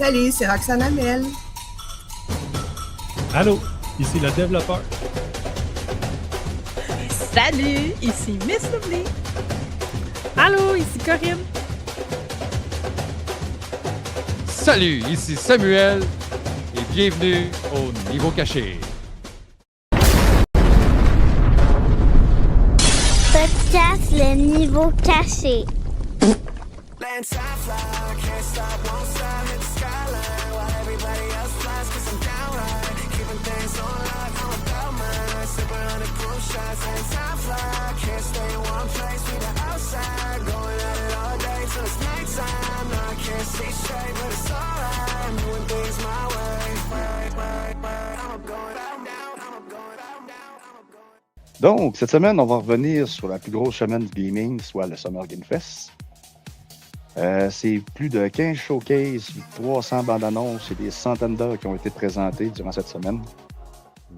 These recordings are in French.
Salut, c'est Roxane Amel. Allô, ici le développeur. Salut, ici Miss Lovely. Allô, ici Corinne. Salut, ici Samuel et bienvenue au Niveau Caché. Podcast Le Niveau Caché. Donc, cette semaine, on va revenir sur la plus grosse semaine du gaming, soit le Summer Game Fest. C'est plus de 15 showcases, 300 bandes annonces et des centaines d'heures qui ont été présentées durant cette semaine.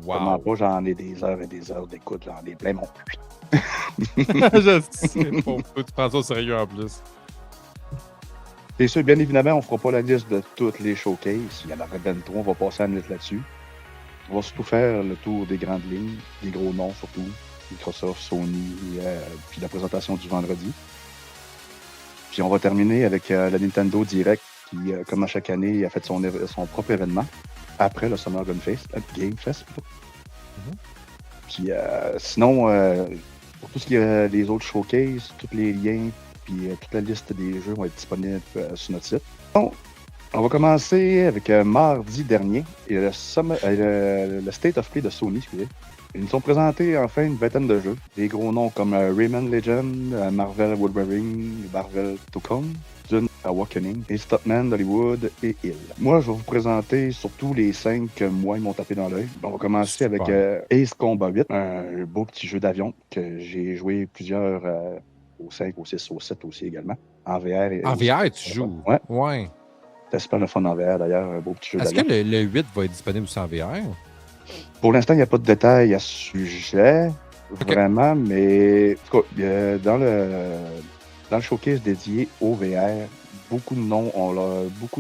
Comment pas, j'en ai des heures et des heures d'écoute, j'en ai plein mon cul. Je sais pas, tu prends ça au sérieux en plus. C'est sûr, bien évidemment, on ne fera pas la liste de toutes les showcases. Il y en aurait 23, on va passer à une liste là-dessus. On va surtout faire le tour des grandes lignes, des gros noms surtout, Microsoft, Sony, puis la présentation du vendredi. Puis on va terminer avec la Nintendo Direct qui, comme à chaque année, a fait son propre événement après le Summer Game Fest. Puis sinon, pour tout ce qui est les autres showcases, tous les liens, puis toute la liste des jeux vont être disponibles sur notre site. Donc, on va commencer avec mardi dernier, et le State of Play de Sony, excusez. Ils nous ont présenté enfin une vingtaine de jeux. Des gros noms comme Rayman Legend, Marvel Wolverine, Marvel Tokon, Dune Awakening, et Stopman d'Hollywood et Hill. Moi, je vais vous présenter surtout les 5 que moi, ils m'ont tapé dans l'œil. On va commencer avec Ace Combat 8, un beau petit jeu d'avion que j'ai joué plusieurs au 5, au 6, au 7 aussi également. En VR. En VR, tu joues? Ouais. C'était super le fun en VR d'ailleurs, un beau petit jeu d'avion. Est-ce que le 8 va être disponible aussi en VR? Pour l'instant, il n'y a pas de détails à ce sujet, vraiment, mais en tout cas, dans le showcase dédié au VR, beaucoup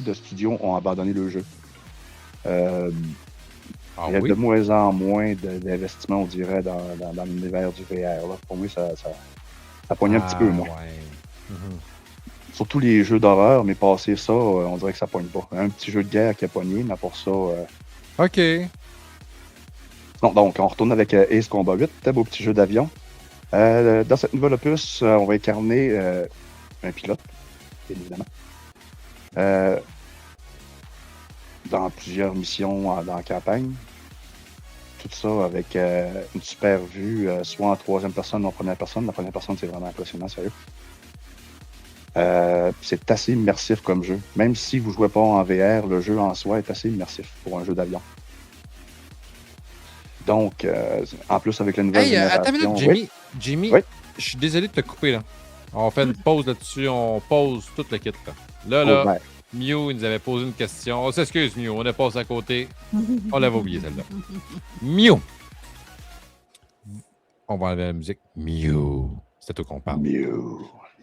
de studios ont abandonné le jeu. Il y a de moins en moins d'investissement, on dirait, dans l'univers du VR. Là. Pour moi, ça pogne un petit peu, moi. Ouais. Surtout les jeux d'horreur, mais passer ça, on dirait que ça pogne pas. Un petit jeu de guerre qui a pogné, mais pour ça... OK. Non, donc, on retourne avec Ace Combat 8, très beau petit jeu d'avion. Dans cette nouvelle opus, on va incarner un pilote, bien évidemment. Dans plusieurs missions dans la campagne. Tout ça avec une super vue, soit en troisième personne ou en première personne. La première personne, c'est vraiment impressionnant, sérieux. C'est assez immersif comme jeu. Même si vous ne jouez pas en VR, le jeu en soi est assez immersif pour un jeu d'avion. Donc, en plus, avec la nouvelle génération... Attends une minute, Jimmy, je suis désolé de te couper, là. On fait une pause là-dessus, on pose tout le kit, là. Là, Mew, il nous avait posé une question. On s'excuse, Mew, on est passé à côté. On l'avait oublié, celle-là. Mew! On va enlever la musique. Mew. C'est tout qu'on parle.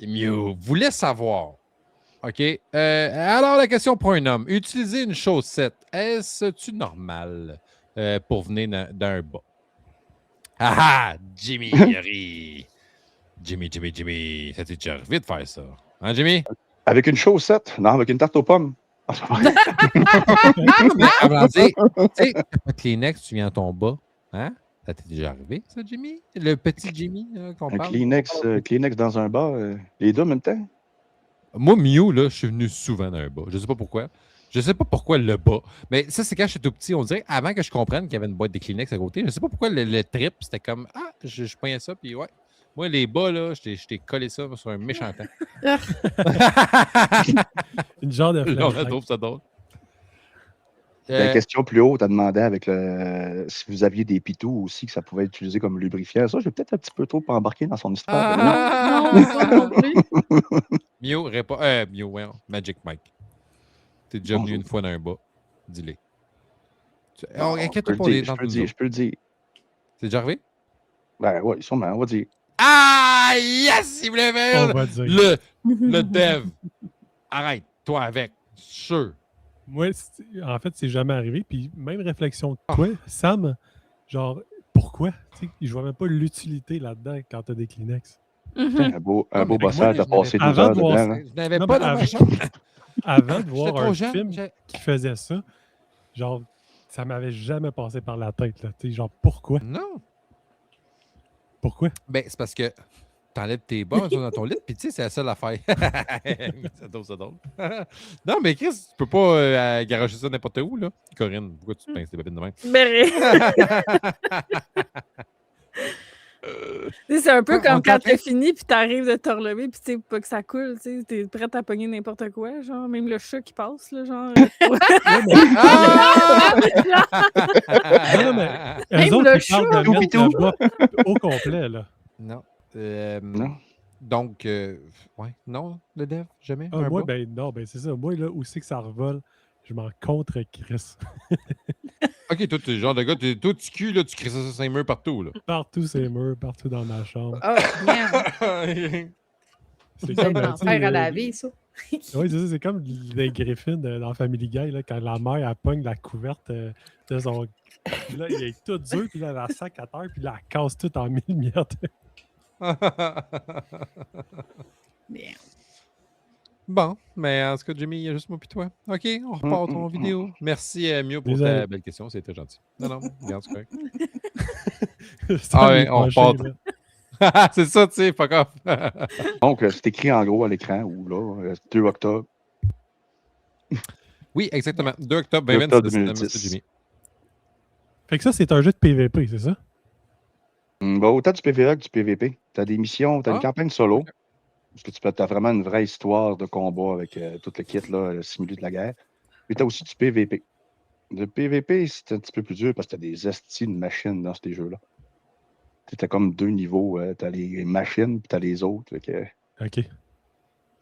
Mew voulait savoir. OK. Alors, la question pour un homme. Utiliser une chaussette, est-ce-tu normal pour venir d'un bas? Ah! Jimmy, rit. Jimmy. Ça t'est déjà arrivé de faire ça. Hein, Jimmy? Avec une chaussette? Non, avec une tarte aux pommes. Tu sais, pas Kleenex, tu viens à ton bas. Hein? Ça t'est déjà arrivé, ça, Jimmy? Le petit Jimmy qu'on parle? Kleenex dans un bas, les deux en même temps? Moi, Mew, là, je suis venu souvent dans un bas. Je sais pas pourquoi. Je sais pas pourquoi le bas. Mais ça, c'est quand j'étais tout petit. On dirait, avant que je comprenne qu'il y avait une boîte de Kleenex à côté, je sais pas pourquoi le trip, c'était comme, je poignais ça, puis ouais. Moi, les bas, là, je t'ai collé ça sur un méchant temps. Une genre de flashback. Je trouve ça drôle. La question plus haute, a demandé avec si vous aviez des pitous aussi, que ça pouvait être utilisé comme lubrifiant. Ça, je vais peut-être un petit peu trop embarquer dans son histoire. Non plus. Mew, répond. Mew, Magic Mike. T'es déjà venu une fois dans un bas. Dis-le. Inquiète-toi pas les dents. Je peux le dire. C'est déjà arrivé? Ben oui, sûrement, on va dire. Ah, yes, il voulait faire On va dire. le dev. Arrête, toi avec. Sûr. Moi, en fait, c'est jamais arrivé. Puis même réflexion que toi, Sam, genre, pourquoi? Tu sais, je vois même pas l'utilité là-dedans quand t'as des Kleenex. Mhm. Un beau mais bossage moi, à passer 12 Avant heures de voir dedans. ça, Là. Je n'avais Non, pas mais dans ma avant, chambre. avant de J'étais voir trop un jeune. film qui faisait ça, genre, ça m'avait jamais passé par la tête. Là. Tu sais, genre, pourquoi? Non. Pourquoi? Ben, c'est parce que t'enlèves tes bas dans ton lit, puis tu sais, c'est la seule affaire. C'est drôle. Non, mais Chris, tu peux pas garocher ça n'importe où, là. Corinne, pourquoi tu te pinces tes babines de même? Ben, c'est un peu On comme quand t'entend? t'as fini puis t'arrives de te relever puis tu sais pas que ça coule, tu sais, t'es prête à pogner n'importe quoi, genre même le chat qui passe là, genre. Ah! Non, mais Même eux autres, le ils parlent de chat. mettre le bas au complet, là. Non. Non? Donc, ouais, non, le dev, jamais. Ah, un moi, bas? non, c'est ça. Moi, là, où c'est que ça revole, je m'en contre Chris. Ok, toi, t'es le genre de gars, t'es tout petit cul, là, tu crées ça sur 5 murs partout, là. Partout ces murs, partout dans ma chambre. Ah, bien. C'est C'est comme, l'enfer à laver, ça. Oui, c'est ça. C'est comme les Griffins dans Family Guy, là, quand la mère, elle pogne la couverte de son... Puis là, il est tout dur, puis là, elle la sac à terre, puis là, elle casse tout en mille miettes. Bien. Bon, mais en tout cas, Jimmy, il y a juste moi puis toi. OK, on repart ton vidéo. Merci, Mio, pour Désolé. ta belle question. C'était gentil. Non, regarde, c'est correct. C'est Ah un ouais, des on prochains, repart. là. C'est ça, tu sais, fuck off. Donc, c'est écrit en gros à l'écran, ou là, 2 octobre. Oui, exactement. 2 octobre 2 octobre 2026. 2010. Merci, Jimmy. Fait que ça, c'est un jeu de PVP, c'est ça? Bah, autant du PvE que du PvP. Tu as des missions, tu as une campagne solo. Parce que tu as vraiment une vraie histoire de combat avec tout le kit, là, simulé de la guerre. Mais tu as aussi du PvP. Le PvP, c'est un petit peu plus dur parce que tu as des estis de machines dans ces jeux-là. Tu as comme 2 niveaux. Tu as les machines puis tu as les autres. Fait que, OK.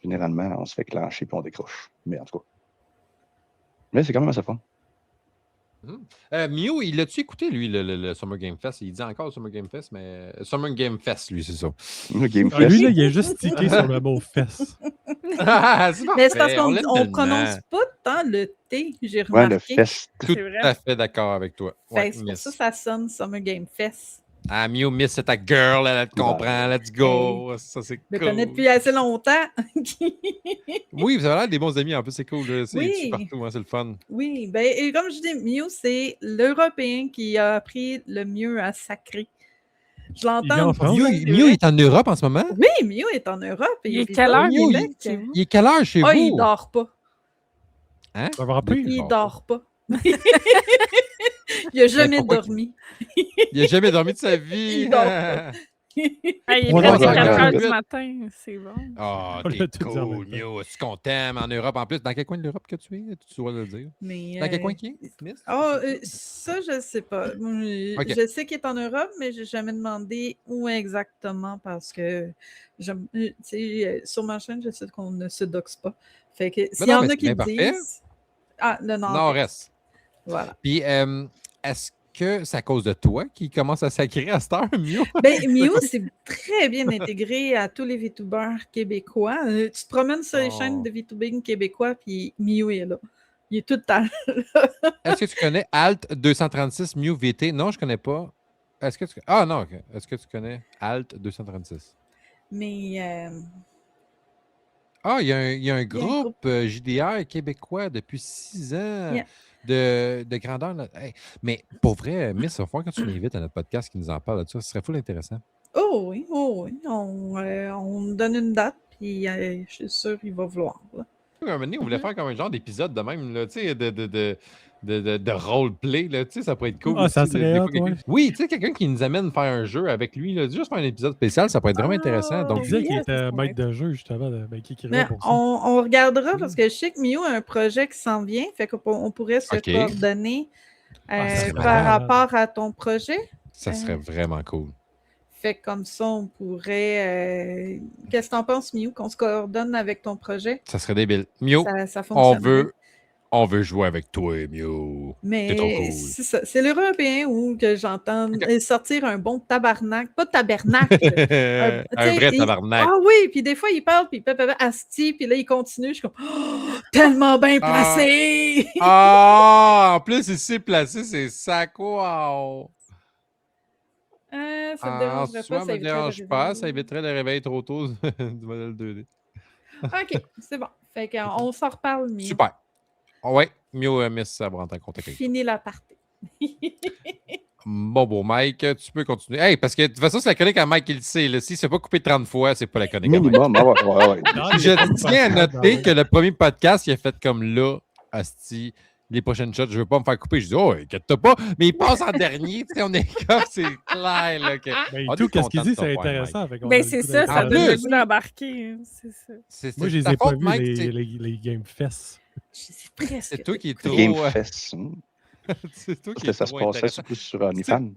généralement, on se fait clencher puis on décroche. Mais en tout cas. Mais c'est quand même assez fun. Mio, il l'a-tu écouté, lui, le Summer Game Fest? Il dit encore Summer Game Fest, mais Summer Game Fest, lui, c'est ça. Le Game Ah, lui, Fest. là, il est juste tiqué sur le mot fesses. Mais c'est parce qu'on l'aime on tellement. prononce pas tant le T, j'ai Ouais, remarqué. le Fest. Tout C'est vrai. à fait d'accord avec toi. Fait Ouais, que c'est pour miss. ça que ça sonne Summer Game Fest. Ah, Mio, miss, c'est ta girl, elle te comprend, let's go. Ça, c'est Je me cool. connais depuis assez longtemps. Oui, vous avez l'air des bons amis, en plus, c'est cool. Là. C'est Oui. partout, hein, c'est le fun. Oui, ben, et comme je dis, Mew, c'est l'Européen qui a appris le mieux à sacrer. Je Il vient l'entends. en France? dire, Mio, c'est Mio vrai. est en Europe en ce moment? Oui, Mew est en Europe. et Il est vit quelle au heure, Mio, Québec. il est quelle heure chez Ah, vous? il dort pas. Hein? Ça va rappeler? Il dort dort pas. Il a jamais pourquoi dormi. Il n'a jamais dormi de sa vie. Il dort pas. Ah, il est Trois presque heures, 4 heures regarde. du matin, c'est bon. Ah, On t'es l'a tout dit en cool, même temps. Mio. Est-ce qu'on t'aime en Europe en plus? Dans quel coin de l'Europe que tu es? Tu dois le dire. Mais, Dans quel coin qui est? Miss? ça, je sais pas. Ok. Je sais qu'il est en Europe, mais j'ai jamais demandé où exactement parce que tu sais, sur ma chaîne, je sais qu'on ne se doxe pas. Fait que s'il y non, en mais a c'est qui bien le parfait. disent. Ah, le Nord. Nord-Est. Voilà. Puis, est-ce que c'est à cause de toi qui commence à sacrer à cette heure, Mio? Ben, Mew, c'est très bien intégré à tous les VTubers québécois. Tu te promènes sur les Oh. chaînes de VTubing québécois, puis Mew est là. Il est tout le temps. Est-ce que tu connais Alt 236 Mio VT? Non, je connais pas. Est-ce que tu... Ah non, ok. Est-ce que tu connais Alt 236? Mais Ah, il y a un y a un groupe JDR québécois depuis 6 ans Yeah. de grandeur. Là. Hey, mais pour vrai, Miss, il va falloir que tu m'invites à notre podcast qui nous en parle de ça. Ce serait full intéressant. oh oui. On me donne une date, puis je suis sûre qu'il va vouloir. Là. Un moment donné, on voulait faire comme un genre d'épisode de même, là, tu sais, de roleplay, là, tu sais, ça pourrait être cool. Ah, ça aussi, serait des hot, fois, quelqu'un- ouais. Oui, tu sais, quelqu'un qui nous amène faire un jeu avec lui, là, juste faire un épisode spécial, ça pourrait être vraiment intéressant. Il Donc, disait qu'il yes, était ça maître de jeu, justement, qui écrivait Mais pour ça. on regardera parce que je sais que Mew a un projet qui s'en vient, fait qu'on pourrait se Ok. coordonner Ah, ça serait par malade. rapport à ton projet. ça serait vraiment cool. Fait que comme ça, on pourrait. Qu'est-ce que t'en penses, Mew, qu'on se coordonne avec ton projet? Ça serait débile. Mio, Ça on fonctionnerait. veut On veut jouer avec toi, Mew. T'es trop Mais cool. c'est ça. C'est l'Européen où que j'entends Ok. sortir un bon tabarnak. Pas tabernacle. Un Tu sais, vrai tabarnak. Ah oui, puis des fois, il parle, puis asti, puis là, il continue. Je suis comme, oh, tellement bien Ah. placé! Ah! En plus, ici, placé, c'est sac. Wow! Ça me En dérangerait soi, pas, me ça éviterait le dérange pas. Ça réveil. éviterait le réveil trop tôt du modèle 2D. OK, c'est bon. Fait qu'on s'en reparle, mieux. Super. Ouais, Mew, Miss, ça va rentrer en contact avec toi. Fini la partie. Bon, Mike, tu peux continuer. Hey, parce que de toute façon, c'est la chronique à Mike qui le sait. Là. S'il ne s'est pas coupé 30 fois, c'est pas la chronique à Mike. Minimum, ah ouais. Dans les Je autres tiens à podcasts, noter ouais. que le premier podcast, il a fait comme là, asti, les prochaines shots, je veux pas me faire couper. Je dis, oh, inquiète-toi pas, mais il passe en dernier. Tu sais, on est comme, c'est clair. Là, que... Mais on tout, est qu'est-ce qu'il content de dit, te c'est voir, intéressant. Fait qu'on a Ben, le c'est goût ça, d'être ça En donne le plus- goût d'embarquer. hein, C'est ça. Moi, je les ta ai pas faute, vus, Mike. les Game Fest. C'est presque. C'est toi qui es trop. Game Fest. C'est toi qui es Ça se trop passait intéressant. plus sur OnlyFans.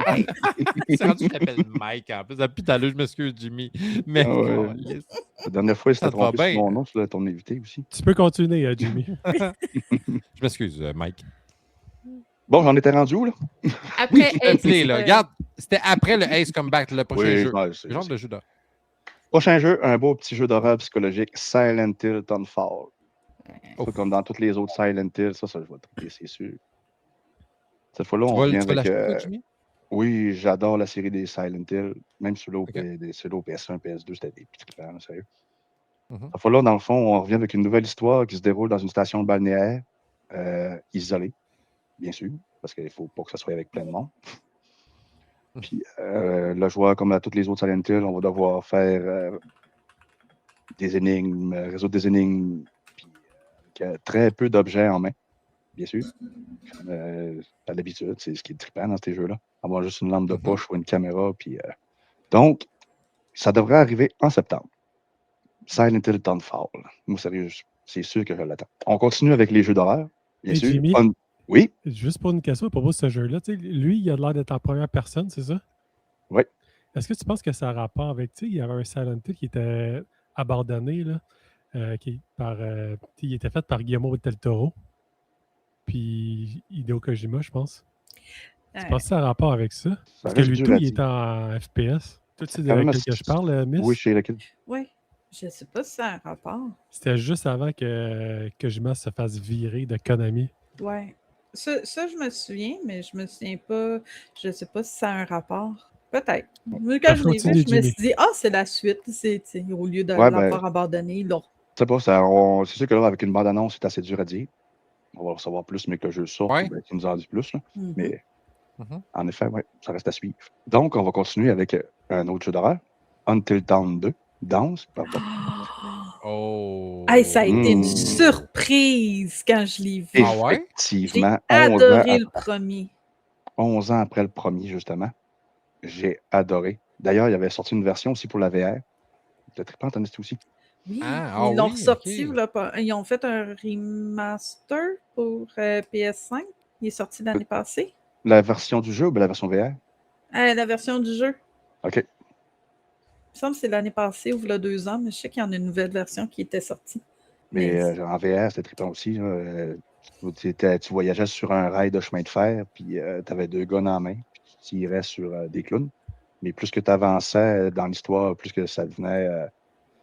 Hey! C'est rendu que je t'appelle Mike en plus. Depuis tout à l'heure, je m'excuse, Jimmy. Mais Ah ouais. câlisse. La dernière fois, il s'était Ça te va trompé sur bien. mon nom, sur ton invité aussi. Tu peux continuer, Jimmy. Je m'excuse, Mike. Bon, j'en étais rendu où, là? Après, S'il te Ace, plaît, là. Regarde, c'était après le Ace Comeback, le prochain Oui, jeu. ouais, Le genre de jeu d'horreur. Prochain jeu, un beau petit jeu d'horreur psychologique, Silent Hill Dawnfall. Ouf. Comme dans toutes les autres Silent Hill, ça je vais triper, c'est sûr. Cette fois-là, Tu on vas revient avec... l'acheter, toi, Jimmy? Oui, j'adore la série des Silent Hill. Même ceux-là au, Ok. ceux-là au PS1, PS2, c'était des petits clients, sérieux. Mhm. Cette fois-là, dans le fond, on revient avec une nouvelle histoire qui se déroule dans une station balnéaire, isolée, bien sûr, parce qu'il ne faut pas que ça soit avec plein de monde. Puis le joueur, comme à toutes les autres Silent Hill, on va devoir faire des énigmes, résoudre des énigmes, puis avec très peu d'objets en main, bien sûr. À l'habitude, c'est ce qui est trippant dans ces jeux-là. Avoir juste une lampe de poche ou une caméra. Puis, donc, ça devrait arriver en septembre. Silent Hill Dawnfall. Moi, sérieux, c'est sûr que je l'attends. On continue avec les jeux d'horreur, bien Et sûr. Jimmy? Oui, Juste pour une question à propos de ce jeu-là, tu sais, lui, il a l'air d'être en première personne, c'est ça? Oui. Est-ce que tu penses que ça a rapport avec, tu sais, il y avait un Silent Hill qui était abandonné, là, il était fait par Guillermo del Toro, puis Hideo Kojima, je pense. Tu penses que ça a rapport avec ça? ça Parce que reste lui, dur tout, à il dire. est en FPS. Tu sais de Quand même laquelle que je parle, Miss? Oui, chez laquelle. Oui, je sais pas si ça a un rapport. C'était juste avant que Kojima se fasse virer de Konami. Ouais. Ça, je me souviens, mais je me souviens pas. Je sais pas si ça a un rapport. Peut-être. Mais quand je l'ai vu, continue, je me Jimmy. suis dit, ah, c'est la suite. C'est, tu sais, au lieu de Ouais, l'avoir abandonné, là. Je sais pas, c'est sûr que là, avec une bande-annonce, c'est assez dur à dire. On va en savoir plus, mais que le jeu sorte, Ouais. qu'il nous en dit plus. Là. Mhm. Mais Mhm. en effet, ouais, ça reste à suivre. Donc, on va continuer avec un autre jeu d'horreur, Until Dawn 2. Dawn, pardon. Oh. Hey, ça a été une Mm. surprise quand je l'ai vu. Ah ouais? J'ai Effectivement, adoré le premier. 11 ans après le premier, justement. J'ai adoré. D'ailleurs, il y avait sorti une version aussi pour la VR. Le trippant, t'en as aussi. Oui, Ah, ils l'ont oui, ressorti. ok. Là, ils ont fait un remaster pour PS5. Il est sorti l'année passée. La version du jeu ou la version VR? La version du jeu. OK. Il me semble que c'est l'année passée ou il y a 2 ans, mais je sais qu'il y en a une nouvelle version qui était sortie. Mais en VR, c'était trippant aussi. Là. Tu voyageais sur un rail de chemin de fer, puis tu avais 2 guns en main, puis tu tirais sur des clowns. Mais plus que tu avançais dans l'histoire, plus que ça venait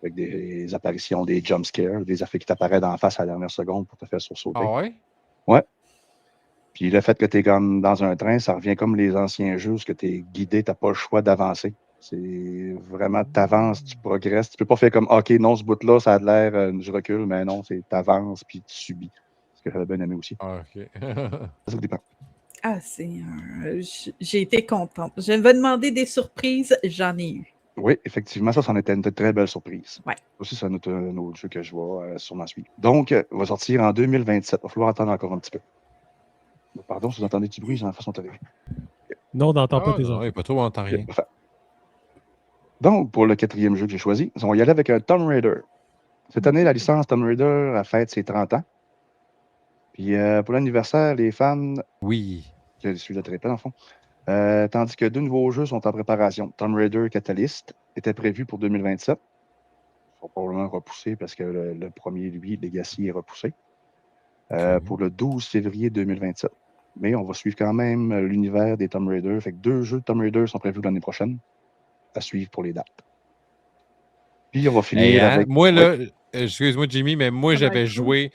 avec des apparitions, des jumpscares, des effets qui t'apparaissent d'en face à la dernière seconde pour te faire sursauter. Ah ouais? Puis le fait que tu es comme dans un train, ça revient comme les anciens jeux, où tu es guidé, tu n'as pas le choix d'avancer. C'est vraiment, tu avances, tu progresses. Tu peux pas faire comme, OK, non, ce bout-là, ça a l'air, je recule, mais non, c'est tu avances puis tu subis. Ce que j'avais bien aimé aussi. Ah, ok. Ça dépend. Ah, j'ai été contente. Je vais demander des surprises, j'en ai eu. Oui, effectivement, ça, c'en était une très belle surprise. Ouais. Aussi, c'est un autre jeu que je vais sûrement suivre. Donc, il va sortir en 2027. Il va falloir attendre encore un petit peu. Pardon, si vous entendez du bruit, j'ai la façon de télé. Non, on n'entend Ah, pas tes non, enfants. il n'est pas trop, on n'entend rien. Parfait. Donc, pour le 4e jeu que j'ai choisi, on va y aller avec un Tomb Raider. Cette année, la licence Tomb Raider a fête ses 30 ans. Puis pour l'anniversaire, les fans, Oui. je suis de très plein, en fond, tandis que 2 nouveaux jeux sont en préparation. Tomb Raider Catalyst était prévu pour 2027. Il va probablement repousser parce que le premier, lui, Legacy, est repoussé. pour le 12 février 2027. Mais on va suivre quand même l'univers des Tomb Raider. Fait que 2 jeux de Tomb Raider sont prévus l'année prochaine à suivre pour les dates. Puis on va finir Hey, hein, avec... moi, là, excuse-moi, Jimmy, mais moi, Ça va j'avais être joué.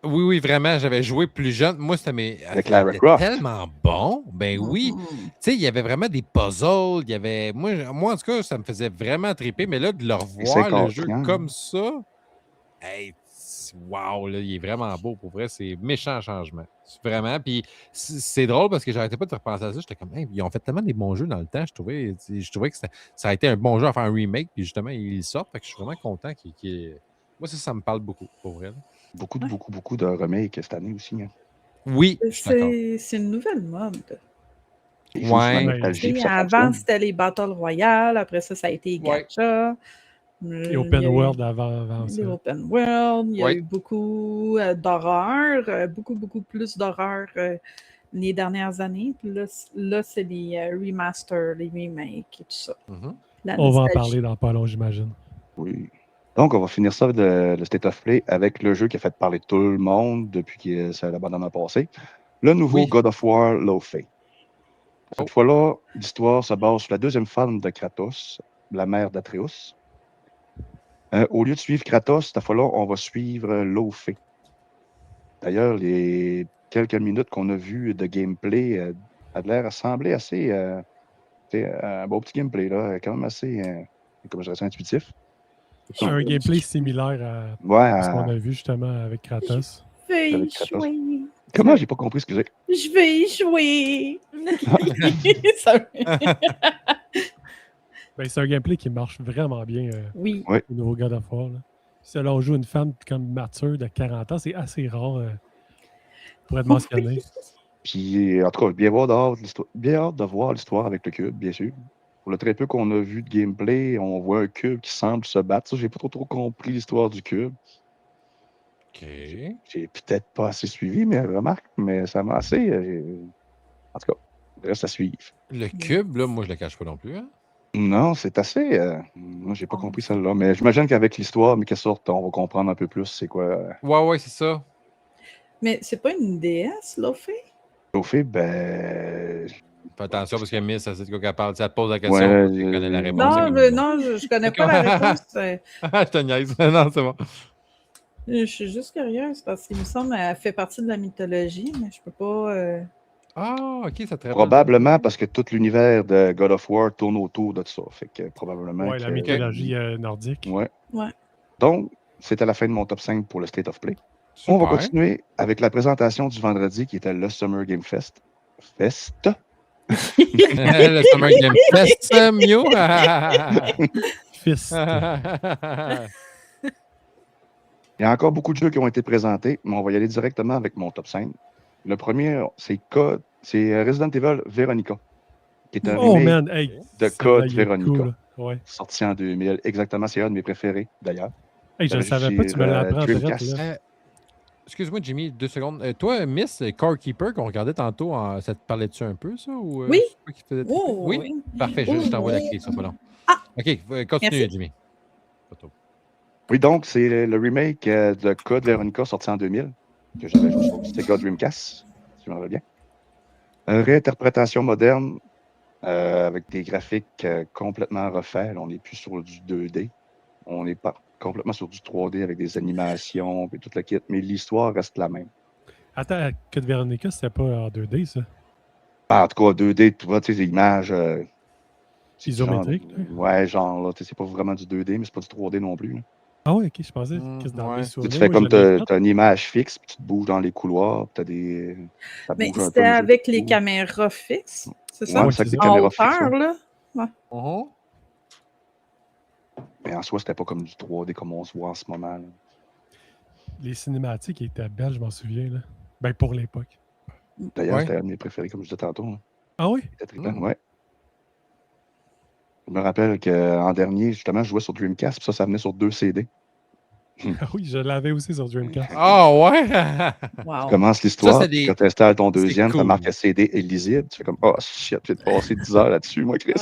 Oui, vraiment, j'avais joué plus jeune. Moi, c'était Avec Lara Croft. tellement bon. Ben oui. Mhm. Tu sais, il y avait vraiment des puzzles. Il y avait. Moi, en tout cas, ça me faisait vraiment triper. Mais là, de le revoir, le jeu comme ça, hey, wow, là, il est vraiment beau. Pour vrai, c'est méchant changement. Vraiment. Puis c'est drôle parce que j'arrêtais pas de repenser à ça. J'étais comme, hey, ils ont fait tellement des bons jeux dans le temps. Je trouvais que ça a été un bon jeu à faire un remake. Puis justement, ils sortent. Fait que je suis vraiment content qu'il. Moi, ça me parle beaucoup, pour vrai. Là. Beaucoup de remakes cette année aussi. Hein. Oui, je suis d'accord. C'est une nouvelle mode. Les Ouais. jeux sur la nostalgie, puis ça Avant, fonctionne. c'était les Battle Royale. Après ça a été Gacha. Et Open World avant ça. Les Open World. Il y a Ouais. eu beaucoup d'horreur. Beaucoup plus d'horreur les dernières années. Puis là c'est les remasters, les remakes et tout ça. Mhm. La On va en nostalgie. parler dans pas long, j'imagine. Oui. Donc, on va finir ça, le State of Play, avec le jeu qui a fait parler tout le monde depuis que c'est l'abandonnement passé. Le nouveau Oui. God of War Lo-Fi. Cette Oh. fois-là, l'histoire se base sur la deuxième femme de Kratos, la mère d'Atreus. Au lieu de suivre Kratos, cette fois-là, on va suivre Lo-Fi. D'ailleurs, les quelques minutes qu'on a vues de gameplay a l'air à sembler assez... un beau petit gameplay, là, quand même assez, comme je dirais ça, intuitif. Un gameplay similaire à Ouais, ce qu'on a vu justement avec Kratos. Je vais y Avec Kratos. jouer. Comment j'ai pas compris ce que j'ai? Je vais y jouer. Ça- Ben, c'est un gameplay qui marche vraiment bien Oui. Ouais. au nouveau God of War. Là. Si là, on joue une femme comme mature de 40 ans, c'est assez rare pour être mentionné. Puis, en tout cas, bien hâte de voir l'histoire avec le cube, bien sûr. Pour le très peu qu'on a vu de gameplay, on voit un cube qui semble se battre. Ça, j'ai pas trop compris l'histoire du cube. OK. J'ai peut-être pas assez suivi, mais remarque, mais ça m'a assez... En tout cas, il reste à suivre. Le cube, là, moi, je le cache pas non plus. Hein? Non, c'est assez... moi, j'ai pas compris celle-là, mais j'imagine qu'avec l'histoire, mais qu'elle sorte, on va comprendre un peu plus c'est quoi. Ouais, c'est ça. Mais c'est pas une déesse, Lo-Fi? Au ben... Fais attention parce que Miss, ça c'est de quoi qu'elle parle. Ça te pose la question, Ouais, tu connais la réponse. Non, je connais pas la réponse. Je te niaise. Non, c'est bon. Je suis juste curieuse parce qu'il me semble qu'elle fait partie de la mythologie, mais je peux pas. Ah, OK, ça te rappelle. Probablement parce que tout l'univers de God of War tourne autour de ça. Fait que probablement. Ouais, la mythologie nordique. Ouais. Ouais. Donc, c'était la fin de mon top 5 pour le State of Play. Super. On va continuer avec la présentation du vendredi qui était le Summer Game Fest. Le Summer Game Fest, Mio. Fist. Il y a encore beaucoup de jeux qui ont été présentés, mais on va y aller directement avec mon top 5. Le premier, c'est Resident Evil Veronica, qui est un Oh remake man, hey, de celle-là, Code il est Veronica, cool, ouais. sorti en 2000. Exactement, c'est un de mes préférés, d'ailleurs. Hey, je ne savais pas, tu me l'apprends Dreamcast. direct. Excuse-moi, Jimmy, 2 secondes. Toi, Miss Car Keeper, qu'on regardait tantôt, ça te parlait-tu un peu, ça? Ou, Oui. c'est toi qui faisais triper? Oh, Oui? oui. Parfait, je t'envoie la clé, ça pas long. Ah! OK, continue, Merci. Jimmy. Pas trop. Oui, donc, c'est le remake de Code Veronica sorti en 2000, que j'avais joué sur Sega Dreamcast, si je me rappelle bien. Réinterprétation moderne, avec des graphiques complètement refaits. Là, on n'est plus sur du 2D. On est pas complètement sur du 3D avec des animations et toute la kit, mais l'histoire reste la même. Attends, Code Veronica, c'était pas en 2D, ça? En tout cas, 2D, tu vois, tu sais, des images... Isométriques, genre, ouais, genre, là, tu sais, c'est pas vraiment du 2D, mais c'est pas du 3D non plus. Là. Ah ouais, ok, je pensais que c'est dans ouais. mes Tu souvenirs. fais moi, comme je l'avais t'as une image fixe, puis tu te bouges dans les couloirs, puis t'as des... ça Mais bouge un peu, c'était mais avec c'est les tout. caméras fixes, c'est Ouais, ça? c'est avec des En caméras fixes. hauteur, ouais. là? Mhm. Mais en soi, c'était pas comme du 3D comme on se voit en ce moment. Là. Les cinématiques étaient belles, je m'en souviens. Là. Ben, pour l'époque. D'ailleurs, Ouais. c'était un de mes préférés, comme je disais tantôt. Hein. Ah oui? C'était trippant, ouais. Je me rappelle qu'en dernier, justement, je jouais sur Dreamcast, puis ça venait sur 2 CD. Ah oui, je l'avais aussi sur Dreamcast. Ah ouais? Wow. Tu commences l'histoire, c'est des- quand tu installes ton c'est deuxième, ça cool. marque CD est lisible. Tu fais comme, oh shit, j'ai passé 10 heures là-dessus, moi, Chris.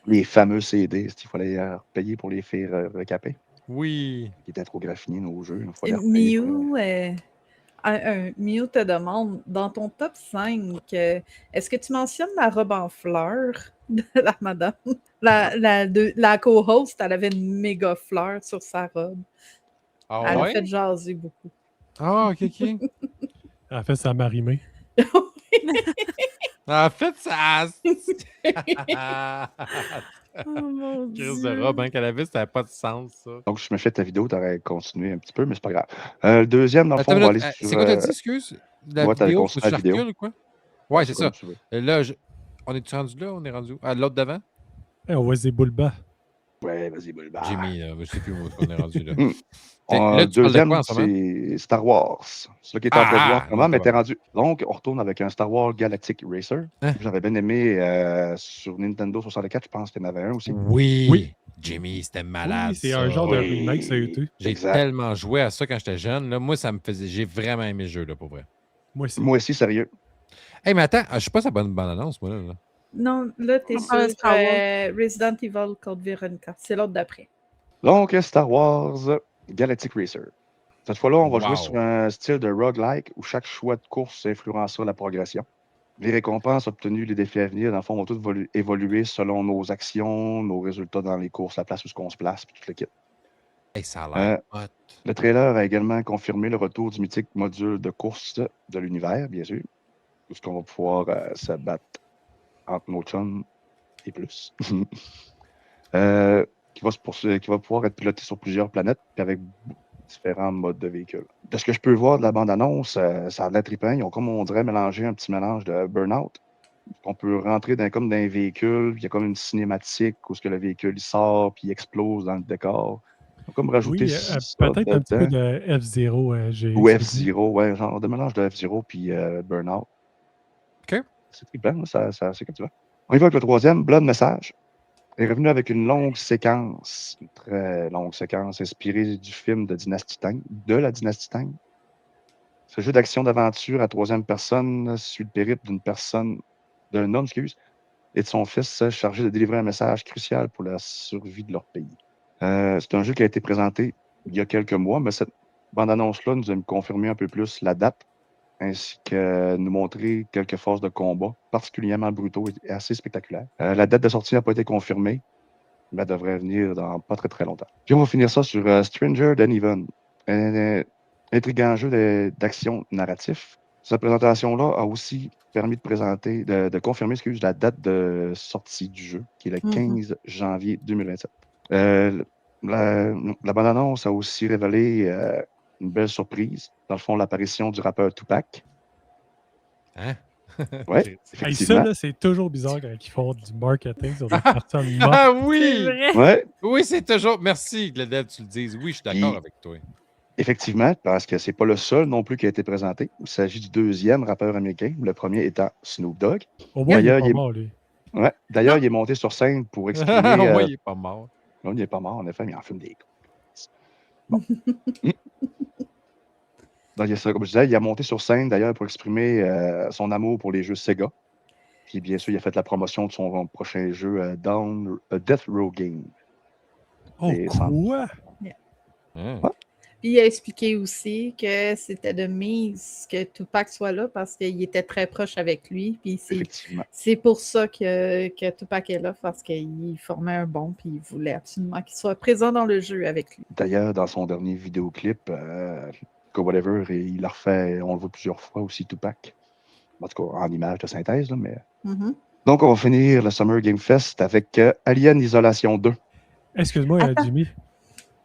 Les fameux CD, il fallait payer pour les faire recaper. Oui. Qui étaient trop graffinés, nos jeux. Il fallait repayer pour Mew te demande, dans ton top 5, est-ce que tu mentionnes la robe en fleurs de la madame? La co-host, elle avait une méga fleur sur sa robe. Ah Elle a ouais? fait jaser beaucoup. Ah, ok, ok. Elle a fait sa marimée. En fait, ça. Oh mon Crise Dieu. de robe hein, qu'elle avait, ça n'avait pas de sens, ça. Donc, je me fais ta vidéo, tu aurais continué un petit peu, mais c'est pas grave. Le deuxième, dans le fond, Attends on une va minute, aller sur. c'est quoi t'as dit, excuse? La Ouais, t'as vidéo, construit faut-tu la la vidéo. recule ou quoi? Ouais, c'est ça. Comme tu veux. Et là, on est-tu rendu là? On est rendu où? À l'autre d'avant? Hey, on voit des boules bas. Ouais, vas-y, Bulba. Jimmy, je sais plus où on est rendu là. Le Là, tu parles de deuxième, quoi en ce moment? c'est Star Wars. C'est là qui est en prévu en ce moment, ok, mais bon. t'es rendu. Donc, on retourne avec un Star Wars Galactic Racer. Hein? J'avais bien aimé sur Nintendo 64, je pense qu'il y en avait un aussi. Oui. Oui. Jimmy, c'était malade. Oui, c'est ça. un genre de Oui. remake sur YouTube. J'ai Exact. tellement joué à ça quand j'étais jeune. Là. Moi, ça me faisait. J'ai vraiment aimé le jeu, là, pour vrai. Moi aussi. Moi aussi, sérieux. Hey, mais attends, je suis pas sa bonne bande-annonce, moi, là. Non, là, t'es On sur parle de Star Wars. Resident Evil Code Veronica. C'est l'autre d'après. Donc, Star Wars Galactic Racer. Cette fois-là, on va Wow. jouer sur un style de roguelike où chaque choix de course influencera la progression. Les récompenses obtenues, les défis à venir, dans le fond, vont tous évoluer selon nos actions, nos résultats dans les courses, la place où on se place, puis tout le kit. Hey, ça a l'air hot. Le trailer a également confirmé le retour du mythique module de course de l'univers, bien sûr, où ce qu'on va pouvoir se battre entre nos chums et plus. Qui va pouvoir être piloté sur plusieurs planètes, puis avec différents modes de véhicules. De ce que je peux voir de la bande-annonce, ça a l'air trippant. Ils ont, comme on dirait, mélangé un petit mélange de Burnout. On peut rentrer comme dans un véhicule, puis il y a comme une cinématique où ce que le véhicule il sort, puis il explose dans le décor. Ils ont comme rajouté Oui, ça peut-être un petit peu dedans. de F-Zero. Ou F-Zero, ouais, genre de mélange de F-Zero puis Burnout. OK. C'est trippant, ça, c'est comme tu vois. On y va avec le troisième, Blood Message. Est revenu avec une longue séquence, une très longue séquence inspirée du film de la Dynastie Tang. Ce jeu d'action-d'aventure à troisième personne suit le périple d'un homme, et de son fils chargé de délivrer un message crucial pour la survie de leur pays. C'est un jeu qui a été présenté il y a quelques mois, mais cette bande-annonce-là nous a confirmé un peu plus la date, ainsi que nous montrer quelques phases de combat particulièrement brutaux et assez spectaculaires. La date de sortie n'a pas été confirmée, mais elle devrait venir dans pas très très longtemps. Puis on va finir ça sur Stranger Than Even, un intriguant jeu d'action narratif. Cette présentation-là a aussi permis de confirmer la date de sortie du jeu, qui est le 15 janvier 2027. La bande-annonce a aussi révélé une belle surprise. Dans le fond, l'apparition du rappeur Tupac. Hein? Oui, Hey, effectivement. ça, là, c'est toujours bizarre quand ils font du marketing sur des personnes mortes. Ah C'est oui! vrai. Ouais, Oui, c'est toujours. Merci, Gledel, tu le dises. Oui, je suis d'accord avec toi. effectivement, parce que c'est pas le seul non plus qui a été présenté. Il s'agit du deuxième rappeur américain, le premier étant Snoop Dogg. Au moins, il est D'ailleurs, pas mort, lui. Ouais, d'ailleurs, il est monté sur scène pour exprimer. Au moins, il n'est pas mort. Non, il n'est pas mort, en effet, mais il en fume des Bon. Donc, il y a ça, comme je disais, il a monté sur scène d'ailleurs pour exprimer son amour pour les jeux Sega. Puis bien sûr, il a fait la promotion de son prochain jeu Death Row Game. Oh, Et sans- quoi? Hein? Puis il a expliqué aussi que c'était de mise que Tupac soit là parce qu'il était très proche avec lui. Puis Effectivement. c'est pour ça que Tupac est là, parce qu'il formait un bon, puis il voulait absolument qu'il soit présent dans le jeu avec lui. D'ailleurs, dans son dernier vidéoclip, Whatever, il a refait, on le voit plusieurs fois aussi, Tupac. En tout cas, en image de synthèse, là, mais. Mhm. Donc, on va finir le Summer Game Fest avec Alien Isolation 2. Excuse-moi, Attends. Jimmy.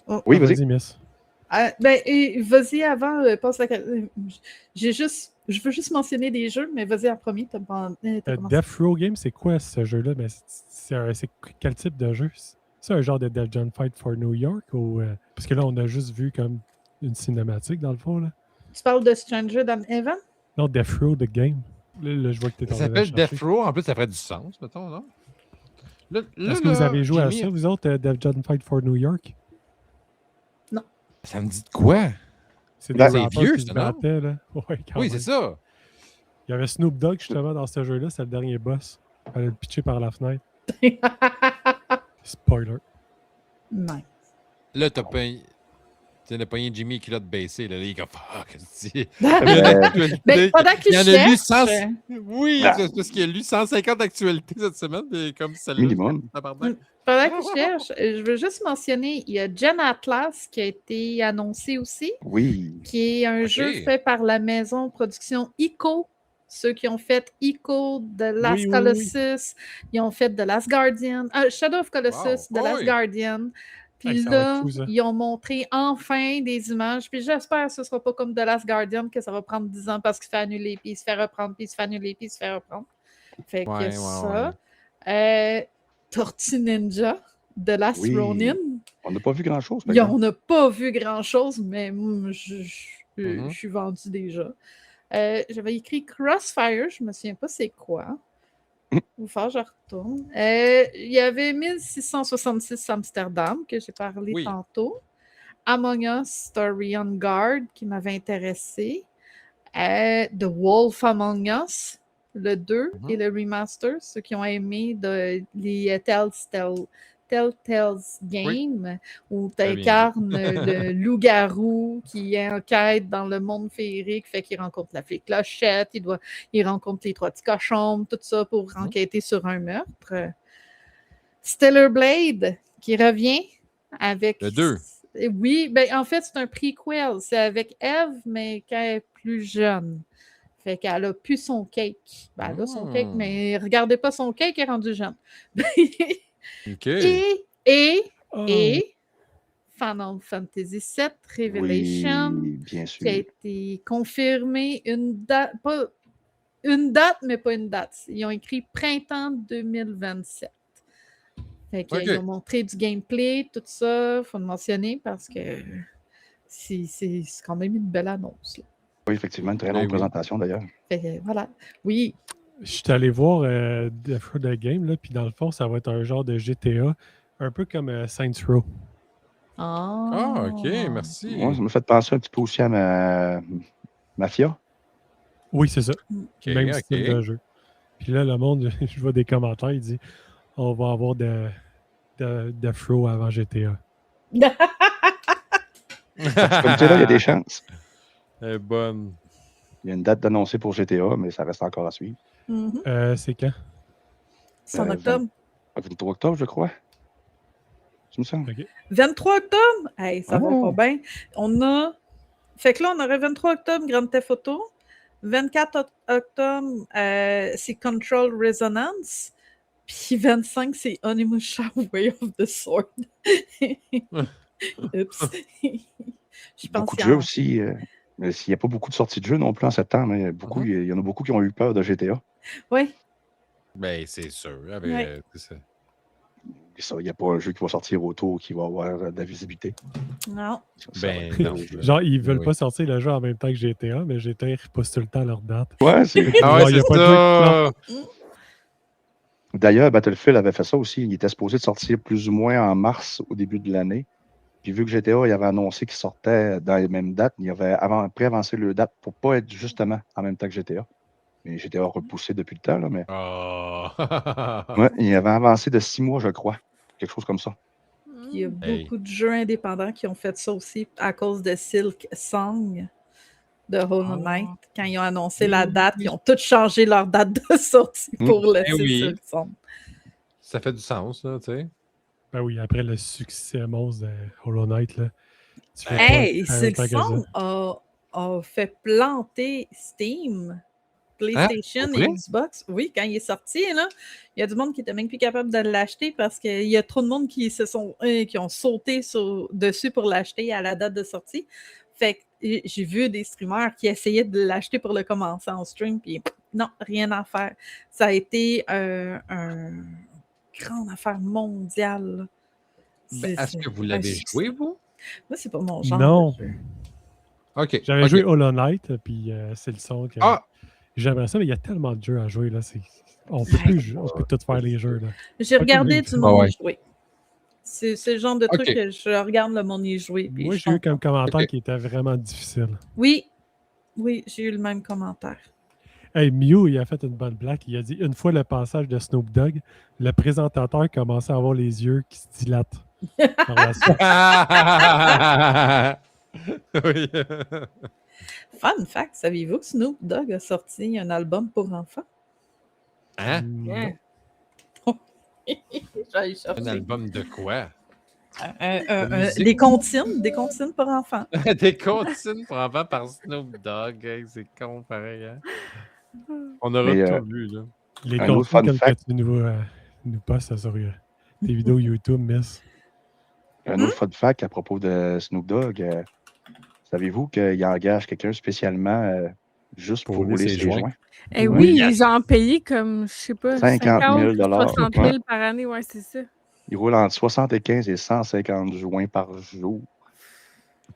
Oh. Oui, vas-y. Vas-y, miss. Vas-y avant, passe la. Je veux juste mentionner des jeux, mais vas-y en premier. T'as commencé. Death Row Game, c'est quoi ce jeu-là? Mais c'est quel type de jeu? C'est un genre de Dungeon Fight for New York? Ou, parce que là, on a juste vu comme une cinématique, dans le fond. Là. Tu parles de Stranger Than Even? Non, Death Row, the game. Là, je vois que tu es Ça s'appelle Death Row. En plus, ça ferait du sens, mettons, non? Est-ce que vous avez joué à Jimmy, ça, vous autres, Dungeon Fight for New York? Ça me dit de quoi? C'est Ben, des c'est enfants vieux, qui se ça, non? battaient, là. Ouais, quand Oui, même. c'est ça. Il y avait Snoop Dogg, justement, dans ce jeu-là. C'est le dernier boss. Il fallait le pitcher par la fenêtre. Spoiler. Non. Là, t'as pas. Tu n'as pas un Jimmy qui l'a baissé. Là, il est comme fuck. C'est- Ben, pendant qu'il Il y en a lu cherche, 100. Oui, Ah. c'est parce qu'il a lu 150 actualités cette semaine, mais comme celle-là. Minimum. pendant qu'il cherche, je veux juste mentionner, il y a Gen Atlas qui a été annoncé aussi, Oui. qui est un Ok. jeu fait par la maison production Ico. Ceux qui ont fait Ico, The Last Oui, oui, Colossus, ils ont fait The Last Guardian, Shadow of Colossus, Wow. The Last Oui. Guardian. Puis Hey, ça va être là, fou, ça. ils ont montré enfin des images. Puis j'espère que ce ne sera pas comme The Last Guardian, que ça va prendre 10 ans parce qu'il se fait annuler, puis il se fait reprendre, puis il se fait annuler, puis il se fait reprendre. Fait que Ouais, ça. Tortue Ninja, The Last Oui. Ronin. On n'a pas vu grand-chose, par exemple. On n'a pas vu grand-chose, mais je Mhm. suis vendu déjà. J'avais écrit Crossfire, je me souviens pas c'est quoi. Ou faire, je retourne. Il y avait 1666 Amsterdam, que j'ai parlé Oui. tantôt. Among Us, Story on Guard, qui m'avait intéressé. The Wolf Among Us, le 2 et le remaster, ceux qui ont aimé les Telltale's Game, où tu Très bien incarnes le loup-garou qui enquête dans le monde féerique, fait qu'il rencontre la fée Clochette, il rencontre les 3 petits cochons, tout ça pour enquêter sur un meurtre. Stellar Blade, qui revient avec... Le 2. Oui, ben en fait, c'est un prequel. C'est avec Eve, mais quand elle est plus jeune. Fait qu'elle a plus son cake. Ben, elle a son cake, mais regardez pas son cake, elle est rendue jeune. OK. Et Oh. Final Fantasy VII Revelation, Oui, bien qui a sûr. été confirmé une date, mais pas une date. Ils ont écrit printemps 2027. Fait qu'ils Ok. ont montré du gameplay, tout ça, il faut le mentionner parce que c'est quand même une belle annonce. Là. Oui, effectivement, une très Ben longue oui. présentation, d'ailleurs. Fait que, voilà. Oui. Je suis allé voir The Game, là, puis dans le fond, ça va être un genre de GTA, un peu comme Saints Row. Ah, OK, merci. Moi, ça m'a fait penser un petit peu aussi à Mafia. Oui, c'est ça. OK, Même OK. style de jeu. Puis là, le monde, je vois des commentaires, il dit on va avoir de Fro avant GTA. Comme tu sais, là, il y a des chances. Elle est bonne. Il y a une date d'annoncée pour GTA, mais ça reste encore à suivre. Mhm. C'est quand? C'est en octobre. 23 octobre, je crois. C'est me semble. OK. 23 octobre? Hey, ça va Oh. pas bien. Fait que là, on aurait 23 octobre, Grand Theft Auto. 24 octobre, c'est Control Resonance. Puis 25, c'est Onimusha Way of the Sword. Oups. Je pense Beaucoup de qu'il y jeux en- aussi. Mais il n'y a pas beaucoup de sorties de jeux non plus en septembre. Mais il y en a beaucoup qui ont eu peur de GTA. Oui. Ben, c'est sûr. Avec, Ouais. c'est ça. Et ça, il n'y a pas un jeu qui va sortir autour qui va avoir de la visibilité. Non. Ça Ben, va être non. d'autres jeux. Genre, ils veulent Oui. pas sortir le jeu en même temps que GTA, mais GTA, ils repoussent tout le temps leur date. Ouais, c'est. Ah Genre, ouais, il y a c'est pas de jeu ça. D'ailleurs, Battlefield avait fait ça aussi. Il était supposé de sortir plus ou moins en mars au début de l'année. Puis vu que GTA il avait annoncé qu'il sortait dans les mêmes dates, il avait préavancé le date pour pas être justement en même temps que GTA. Mais GTA a repoussé depuis le temps, là, mais Ah. ouais, il avait avancé de 6 mois, je crois. Quelque chose comme ça. Il y a Hey. beaucoup de jeux indépendants qui ont fait ça aussi à cause de Silk Song de Hollow Knight. Quand ils ont annoncé la date, ils ont tous changé leur date de sortie pour laisser oui. Silk Song. Ça fait du sens, là, tu sais. Ben oui, après le succès monstre de Hollow Knight, là. Tu fais Hey, pas en même Silk temps que ça. Song a fait planter Steam, PlayStation Pour et vrai? Xbox. Oui, quand il est sorti, là, il y a du monde qui était même plus capable de l'acheter parce qu'il y a trop de monde qui ont sauté dessus pour l'acheter à la date de sortie. Fait que j'ai vu des streamers qui essayaient de l'acheter pour le commencer en stream, puis non, rien à faire. Ça a été une grande affaire mondiale. là. Ben, est-ce que vous l'avez joué, vous? Moi, c'est pas mon genre. Non. de jeu. OK. J'avais OK. joué Hollow Knight, puis c'est le son que Ah! j'aimerais ça, mais il y a tellement de jeux à jouer. Là, on peut plus jouer, on peut tout faire les jeux. Là. J'ai regardé oui. du monde ouais. y jouer. C'est le genre de truc Ok. que je regarde le monde y jouer. puis Moi, je j'ai eu comprends. comme commentaire Ok. qui était vraiment difficile. Oui, j'ai eu le même commentaire. Hey, Mew, il a fait une bonne blague. Il a dit une fois le passage de Snoop Dogg, le présentateur commençait à avoir les yeux qui se dilatent. Par la suite. Oui. Fun fact, saviez-vous que Snoop Dogg a sorti un album pour enfants? Hein? Hein? J'allais Un chercher. album de quoi? musique? Des comptines pour enfants. Des comptines pour enfants par Snoop Dogg. Hey, c'est con, pareil. Hein? On aura Mais, tout vu, là. Les Un autre contenus fun comme que fact. tu nous postes sur tes vidéos YouTube, Miss. Un autre fun fact à propos de Snoop Dogg. Savez-vous qu'il engage quelqu'un spécialement juste pour rouler ses joints? Eh Ouais. oui, Yes. ils ont payé comme, je sais pas, 50 000 60 000 ouais. par année, ouais, c'est ça. Il roule entre 75 et 150 joints par jour.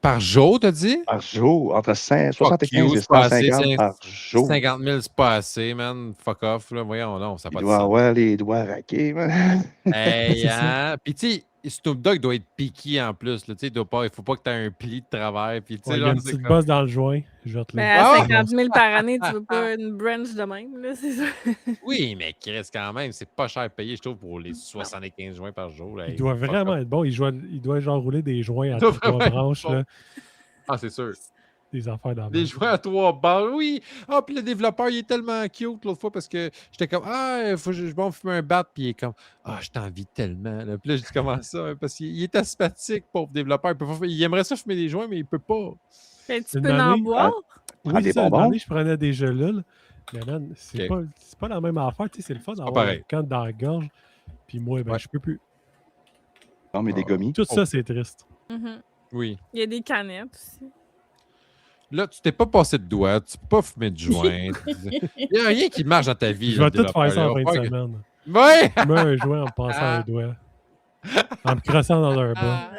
Par jour, t'as dit? Par jour, entre Fuck 75 you, et c'est pas assez. 150 par jour. 50 000, c'est pas assez, man. Fuck off, là. Voyons, non, ça n'a Il pas de doit sens. avoir les doigts raqués, man. Hey, C'est ça. hein? Puis, tu sais, Snoop Dogg doit être piqué en plus. Là. Tu sais, il ne faut pas que tu aies un pli de travers. Puis, tu sais, Ouais, il y a genre, une c'est petite comme- bosse dans le joint. Je vais te Mais le à Ah! 50 000 par année, tu veux pas une branch de même, là, c'est ça? Oui, mais Chris, quand même, c'est pas cher payé, je trouve, pour les 75 joints par jour. Là. Il Hey, doit fuck vraiment off. être bon. Il doit genre rouler des joints à Il doit 3 vraiment être branches, bon. là, Ah, c'est sûr. des affaires dans Des joints à 3 barres, oui. Ah, puis le développeur, il est tellement cute l'autre fois parce que j'étais comme, ah, il faut que je vais fumer un bat. Puis il est comme, ah, je t'envie tellement. Là. Puis là, je dis, comment ça? Parce qu'il est asthmatique, pauvre développeur. Il aimerait ça fumer des joints, mais il peut pas. Ben, tu Une peux en année, boire? Prends Oui, des c'est ça. Une bonbons. année, je prenais des gelules. Mais man, c'est Ok. pas la même affaire. Tu sais, c'est le fun d'avoir pareil. une canne dans la gorge. Puis moi, ben, Ouais. je peux plus. Non, mais des gommis. Tout ça, c'est triste. Mhm. Oui. Il y a des canettes aussi. Là, tu t'es pas passé de doigts, tu peux pas fumer de joint. Il n'y a rien qui marche dans ta vie. Je là, vais tout faire ça en développeur, fin là. de semaine. Ouais! Je mets un joint en me passant un doigt. En me crossant dans un bas.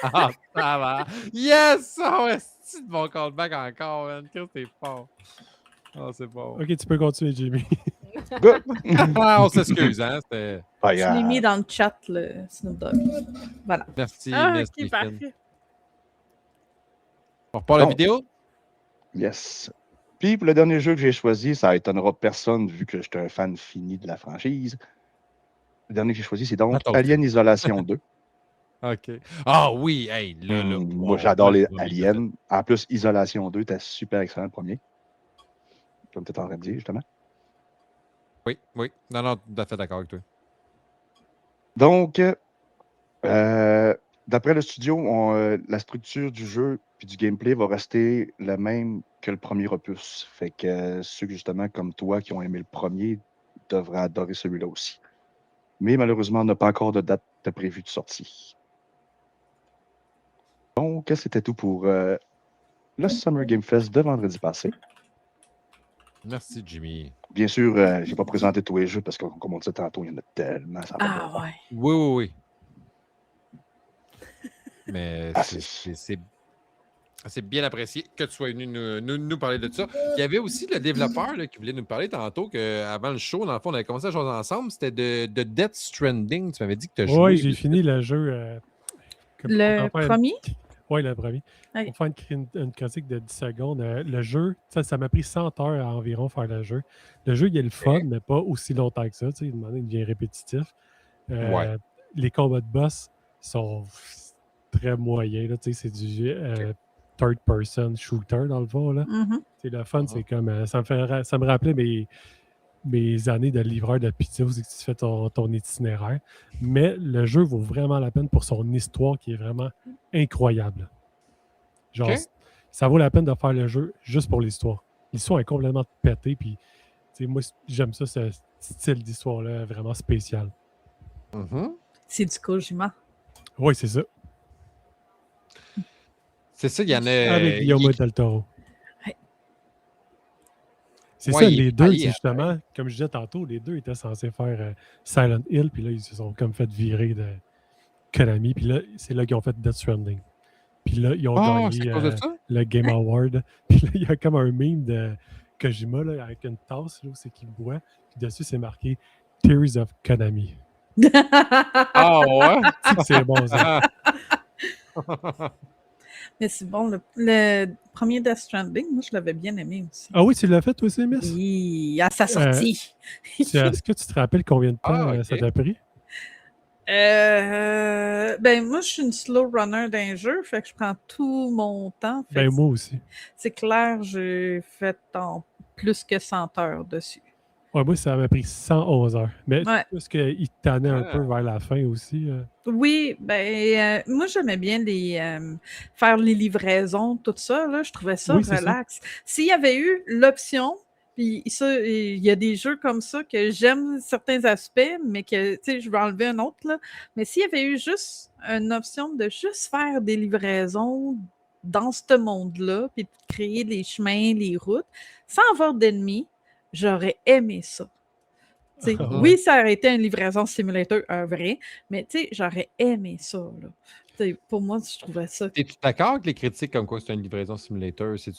Ah, ça va. Yes! Oh, est-ce de mon callback encore, man? Qu'est-ce que t'es fort? Ah, c'est bon. Ok, tu peux continuer, Jimmy. Good. Ah, on s'excuse, hein? C'était... Pas Je l'ai grave. mis dans le chat, le Snoop Dogg. Voilà. Merci, Ah, merci, ok, Finn. parfait. On repart la Bon. vidéo? Yes. Puis pour le dernier jeu que j'ai choisi, ça étonnera personne vu que j'étais un fan fini de la franchise. Le dernier que j'ai choisi, c'est donc Attends, Alien Isolation 2. OK. Ah oui, hey, là, là. Moi, wow, j'adore là, les tu vas aliens. En plus, Isolation 2 était super excellent le premier. Comme tu étais en train de dire, justement. Oui, oui. Non, non, tout à fait d'accord avec toi. Donc, d'après le studio, la structure du jeu puis du gameplay va rester la même que le premier opus. Fait que ceux justement comme toi qui ont aimé le premier devraient adorer celui-là aussi. Mais malheureusement, on n'a pas encore de date de prévue de sortie. Donc, c'était tout pour le Summer Game Fest de vendredi passé. Merci, Jimmy. Bien sûr, je n'ai pas présenté tous les jeux parce que, comme on disait tantôt, il y en a tellement. Ça va Ah pas. ouais. Oui, oui, oui. Mais Ah, c'est bien apprécié que tu sois venu nous parler de ça. Il y avait aussi le développeur là, qui voulait nous parler tantôt qu'avant le show, dans le fond, on avait commencé à jouer ensemble. C'était de Death Stranding. Tu m'avais dit que tu as joué. Oui, j'ai fini le jeu. Le premier? Oui, le premier. Ok. Pour faire une critique de 10 secondes, le jeu, ça m'a pris 100 heures à environ faire le jeu. Le jeu, il est le fun, mais pas aussi longtemps que ça. Tu sais, il devient répétitif. Ouais. Les combats de boss sont très moyens. Là, tu sais, c'est du third-person shooter dans le fond. Là. Mhm. C'est le fun, c'est comme. Ça me rappelait mes années de livreur de pizza où tu fais ton itinéraire. Mais le jeu vaut vraiment la peine pour son histoire qui est vraiment incroyable. Genre, Ok. ça vaut la peine de faire le jeu juste pour l'histoire. L'histoire est complètement pétée, puis tu sais, moi, j'aime ça, ce style d'histoire-là, vraiment spécial. Mhm. C'est du Kojima. Oui, c'est ça. C'est ça, il y en a. Avec Guillermo del Toro. Ouais. C'est Ouais, ça, il est les deux, failli, c'est justement, comme je disais tantôt, les deux étaient censés faire Silent Hill, puis là, ils se sont comme fait virer de Konami, puis là, c'est là qu'ils ont fait Death Stranding. Puis là, ils ont Ah, c'est gagné à cause de ça? le Game Award. Puis là, il y a comme un meme de Kojima là, avec une tasse, là, où c'est qu'il boit, puis dessus, c'est marqué Tears of Konami. Ah ouais? C'est bon, ça. Mais c'est bon, le premier Death Stranding, moi, je l'avais bien aimé aussi. Ah oui, tu l'as fait toi aussi, Miss? Oui, à sa sortie. Est-ce que tu te rappelles combien de temps Ah, ça ok. t'a pris? Ben, moi, je suis une slow runner d'un jeu, fait que je prends tout mon temps. Fait Ben que moi aussi. c'est clair, j'ai fait en plus que 100 heures dessus. Ouais, moi, ça m'a pris 111 heures. Mais Ouais. parce qu'il te tannait un Ah. peu vers la fin aussi. Oui, ben, moi, j'aimais bien faire les livraisons, tout ça, là, je trouvais ça Oui, c'est ça. relax. S'il y avait eu l'option, puis ça, il y a des jeux comme ça que j'aime certains aspects, mais que, tu sais, je vais enlever un autre, là. Mais s'il y avait eu juste une option de juste faire des livraisons dans ce monde-là, puis de créer les chemins, les routes, sans avoir d'ennemis, j'aurais aimé ça. Tu sais, Ah ouais. oui, ça aurait été une livraison simulator, un vrai, mais tu sais, j'aurais aimé ça, là. Tu sais, pour moi, je trouvais ça. Es-tu d'accord avec les critiques comme quoi c'est une livraison simulator? C'est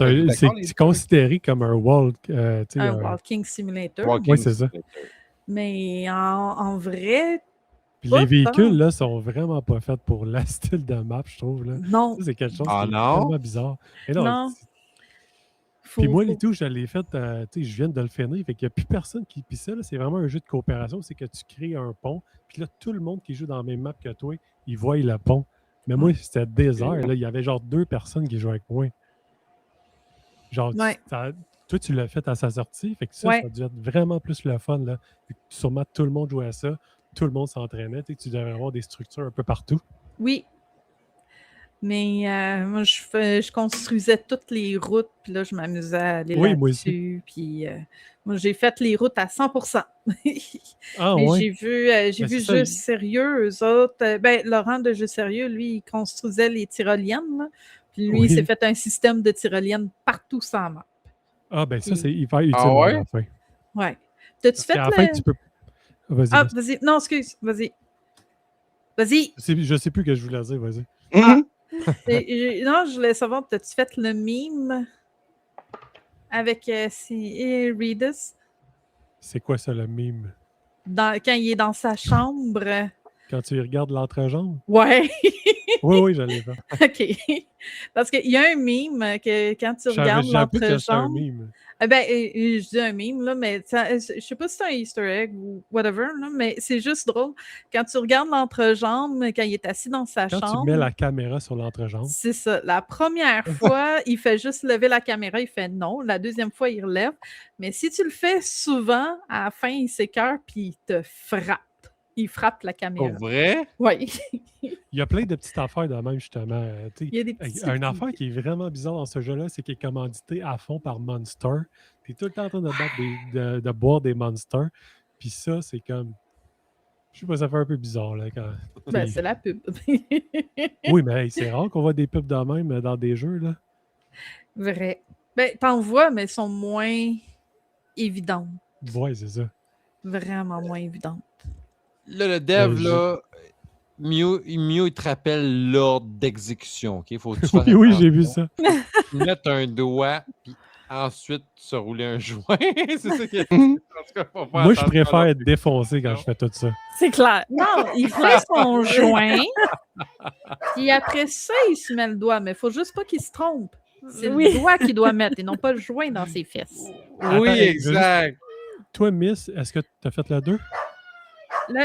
D'accord, les c'est deux? considéré comme un walk. Un walking simulator. Walking Oui, c'est ça. simulator. Mais en vrai, Puis pas les véhicules, tant. là, sont vraiment pas faits pour la style de map, je trouve. Là. Non, Ça, c'est quelque chose Ah qui est non? tellement bizarre. Et non, non. Puis moi, faut- les tout, je l'ai fait, tu sais, je viens de le finir, fait qu'il n'y a plus personne qui. Puis ça, là, c'est vraiment un jeu de coopération, c'est que tu crées un pont, puis là, tout le monde qui joue dans la même map que toi, ils voient le pont. Mais moi, c'était désert, là, il y avait genre 2 personnes qui jouaient avec moi. Genre, Ouais. toi, tu l'as fait à sa sortie, fait que ça, Ouais. ça a dû être vraiment plus le fun, là. Fait que sûrement, tout le monde jouait à ça, tout le monde s'entraînait, tu sais, tu devrais avoir des structures un peu partout. Oui. Mais moi, je construisais toutes les routes, puis là, je m'amusais à aller Oui, moi aussi. là-dessus. Puis moi, j'ai fait les routes à 100%. Ah Mais ouais? j'ai vu Ben, c'est ça, Jeux Sérieux, eux autres. Ben, Laurent de Jeux Sérieux, lui, il construisait les tyroliennes. Là. Puis lui, il s'est Oui. fait un système de tyroliennes partout sans map. Ah ben ça, Puis- c'est hyper utile Ah ouais? à la fin. Ouais. T'as-tu Parce fait qu'à la fin, le... tu peux... Vas-y, Ah, vas-y. vas-y. Non, excuse. Vas-y. Vas-y. Je sais plus ce que je voulais dire, vas-y. Mhm. Non, je voulais savoir, t'as-tu fait le meme avec Reedus C'est quoi ça, le mime? quand il est dans sa chambre? Quand tu regardes l'entrejambe? Ouais. Oui, oui, je l'ai fait. OK. Parce qu'il y a un meme que quand tu regardes J'ai appris que c'était un l'entrejambe... mime. je dis un meme, là, mais je sais pas si c'est un Easter egg ou whatever, là, mais c'est juste drôle. Quand tu regardes l'entrejambe, quand il est assis dans sa Quand chambre... tu mets la caméra sur l'entrejambe, C'est ça. La première fois, il fait juste lever la caméra, il fait non. La deuxième fois, il relève. Mais si tu le fais souvent, à la fin, il s'écoeure puis il te frappe. Il frappe la Pour caméra. vrai? Oui. il y a plein de petites affaires de même, justement. Tu sais, Il y a des petits une affaire qui est vraiment bizarre dans ce jeu-là, c'est qu'il est commandité à fond par Monster. Tu es tout le temps en train de, de boire des Monsters. Puis ça, c'est comme... Je sais pas, ça fait un peu bizarre. Là, quand... Ben, c'est la pub. Oui, mais hey, c'est rare qu'on voit des pubs de même dans des jeux. Là. Vrai. Ben, t'en vois, mais elles sont moins évidentes. Ouais, c'est ça. Vraiment moins évidentes. Là, le dev, je- là, Mew, il te rappelle l'ordre d'exécution. OK? Faut que tu fasses Oui, oui, j'ai attention. vu ça. Tu mettes un doigt, puis ensuite, tu se rouler un joint. C'est ça qui est... Mhm. En tout cas, faut faire Moi, je attention à préfère l'ordre être défoncé quand je fais tout ça. C'est clair. Non, il fait son joint. Puis après ça, il se met le doigt. Mais il faut juste pas qu'il se trompe. C'est Oui. le doigt qu'il doit mettre et non pas le joint dans ses fesses. Attends, Oui, je veux exact. Toi, Miss, est-ce que tu as fait le 2?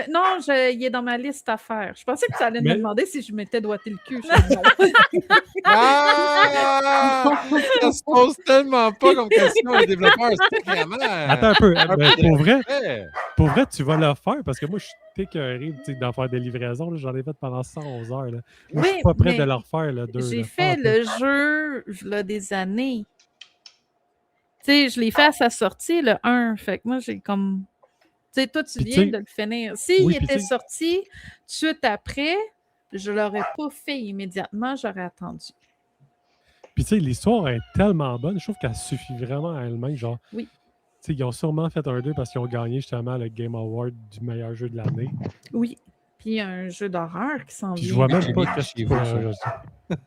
Non, il est dans ma liste à faire. Je pensais que tu allais Mais- me demander si je m'étais doigté le cul. Je dis non. Ah! Ça se pose tellement pas comme question les développeurs. C'est vraiment... Attends un peu. un Ben, peu pour vrai, tu vas le faire parce que moi, je suis écœuré d'en faire des livraisons. là. J'en ai fait pendant 111 heures. Là. Moi, je suis Oui, pas prêt mais de le refaire, le 2. J'ai fait le jeu là, des années. Tu sais, je l'ai fait à sa sortie, le 1. Fait que moi, j'ai comme... Tu sais, toi, tu Puis viens tu sais- de le finir. S'il Oui, puis était tu sais- sorti tout de suite après, je l'aurais pas fait immédiatement, j'aurais attendu. Puis tu sais, l'histoire est tellement bonne. Je trouve qu'elle suffit vraiment à elle-même. Genre, Oui. tu sais, ils ont sûrement fait un 2 parce qu'ils ont gagné justement le Game Award du meilleur jeu de l'année. Oui. Puis il y a un jeu d'horreur qui s'en Puis je vient. vois même Jimmy, pas qu'est-ce chez qu'il vous, faut ça. rajouter.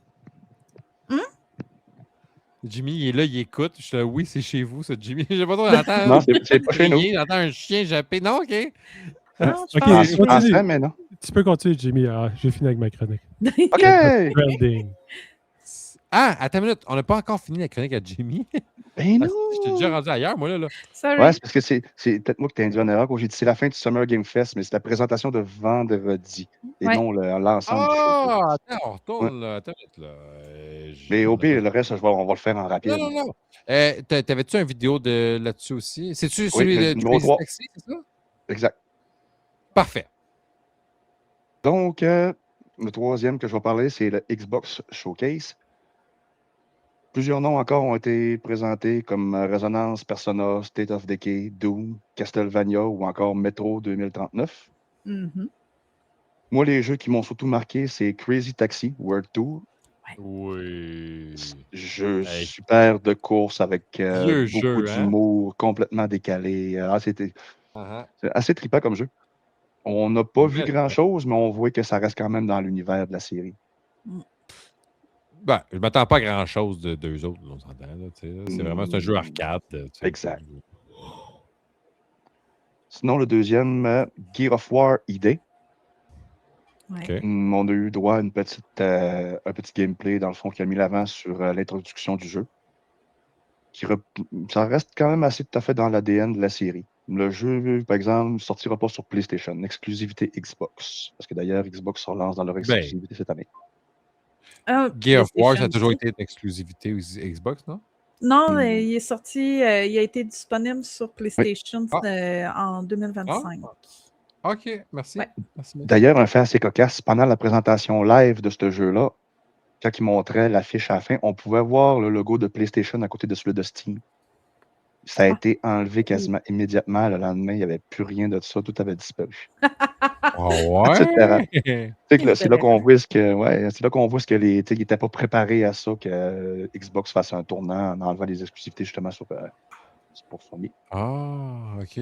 Jimmy, il est là, il écoute. Je suis là, oui, c'est chez vous, ça, Jimmy. Je sais pas trop, j'entends. Non, c'est pas chez nous. J'entends un chien japper. Non, OK. Non, je Ok, pense Je que- continue. penserais, mais non. Tu peux continuer, Jimmy. J'ai fini avec ma chronique. OK! Branding. Ah, attends une minute. On n'a pas encore fini la chronique à Jimmy. Ben Ah, non! j'étais déjà rendu ailleurs, moi, là. Sorry. Ouais, c'est parce que c'est peut-être moi qui t'ai induit en erreur quand j'ai dit c'est la fin du Summer Game Fest, mais c'est la présentation de vendredi et Ouais. non l'ensemble du show. Ah, attends, on Ouais. retourne, là. Attends, là. Mais au on a pire, pas- le reste, on va le faire en rapide. Non, non, non. T'avais-tu une vidéo là-dessus aussi? C'est-tu Oui, celui le de numéro Crazy 3. Taxi, c'est ça? Exact. Parfait. Donc, le troisième que je vais parler, c'est le Xbox Showcase. Plusieurs noms encore ont été présentés comme Resonance, Persona, State of Decay, Doom, Castlevania ou encore Metro 2039. Mhm. Moi, les jeux qui m'ont surtout marqué, c'est Crazy Taxi, World Tour. Oui. Jeu Hey, super de course avec vieux beaucoup jeu, hein? d'humour, complètement décalé. C'est Uh-huh. assez trippant comme jeu. On n'a pas vu Mais- grand-chose, mais on voit que ça reste quand même dans l'univers de la série. Ben, je m'attends pas à grand-chose d'eux autres, là, on s'entend. Là, tu sais, là. C'est vraiment c'est un jeu Mm. arcade. Tu sais. Exact. Sinon, le deuxième, Gear of War ID. Ouais. OK. On a eu droit à un petit gameplay, dans le fond, qui a mis l'avant sur l'introduction du jeu. Ça reste quand même assez tout à fait dans l'ADN de la série. Le jeu, par exemple, ne sortira pas sur PlayStation, exclusivité Xbox. Parce que d'ailleurs, Xbox se relance dans leur exclusivité cette année. Gear of War, ça a PlayStation toujours aussi. été une exclusivité Xbox, non? Non, Hmm. il est sorti, il a été disponible sur PlayStation en 2025. OK, merci. Ouais. Merci. D'ailleurs, un fait assez cocasse, pendant la présentation live de ce jeu-là, quand ils montraient l'affiche à la fin, on pouvait voir le logo de PlayStation à côté de celui de Steam. Ça a été enlevé quasiment immédiatement. Le lendemain, il n'y avait plus rien de ça. Tout avait disparu. Oh, Etc. ouais! C'est là qu'on voit ce que, c'est là qu'on voit ce que ils n'étaient pas préparés à ça, que Xbox fasse un tournant en enlevant les exclusivités justement pour Sony. Ah, OK.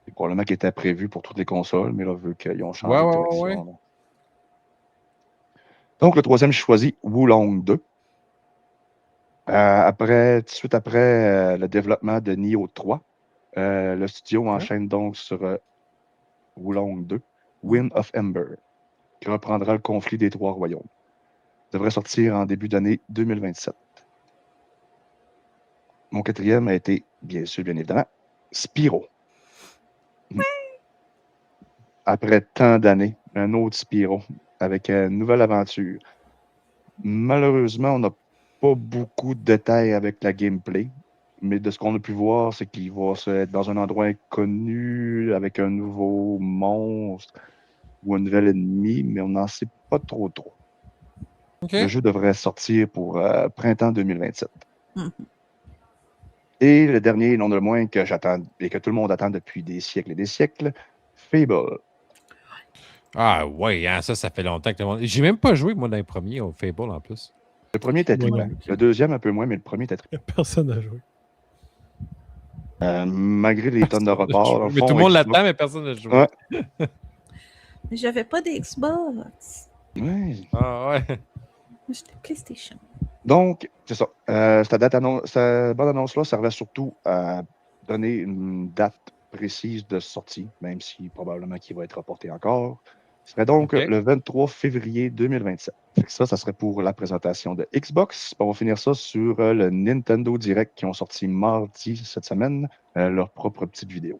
C'est probablement qui était prévu pour toutes les consoles, mais là, vu qu'ils ont changé Ouais, de ouais, direction. ouais. là. Donc, le troisième, j'ai choisi Wulong 2. Tout de suite après le développement de Nioh 3, le studio enchaîne donc sur Wulong 2, Wind of Ember, qui reprendra le conflit des trois royaumes. Devrait sortir en début d'année 2027. Mon quatrième a été, bien évidemment, Spyro. Après tant d'années, un autre Spyro avec une nouvelle aventure. Malheureusement, on n'a pas beaucoup de détails avec la gameplay, mais de ce qu'on a pu voir, c'est qu'il va être dans un endroit inconnu avec un nouveau monstre ou un nouvel ennemi, mais on n'en sait pas trop. OK. Le jeu devrait sortir pour printemps 2027. Mhm. Et le dernier, non de le moins, que j'attends et que tout le monde attend depuis des siècles et des siècles, Fable. Ah, ouais, hein, ça fait longtemps que le monde. J'ai même pas joué, moi, dans les premiers au Fable en plus. Le premier était Ouais, trippant. Le deuxième, un peu moins, mais le premier était trippant. Personne n'a joué. Malgré les tonnes de reports, dans le Mais fond, tout le monde Xbox- l'attend, mais personne n'a joué. Ouais. Mais j'avais pas d'Xbox. Ouais. Ah, ouais. Moi, j'étais PlayStation. Donc, c'est ça. Cette bande-annonce-là servait surtout à donner une date précise de sortie, même si probablement qu'il va être reporté encore. Ce serait donc OK. le 23 février 2027. Fait que ça serait pour la présentation de Xbox. On va finir ça sur le Nintendo Direct qui ont sorti mardi cette semaine, leur propre petite vidéo.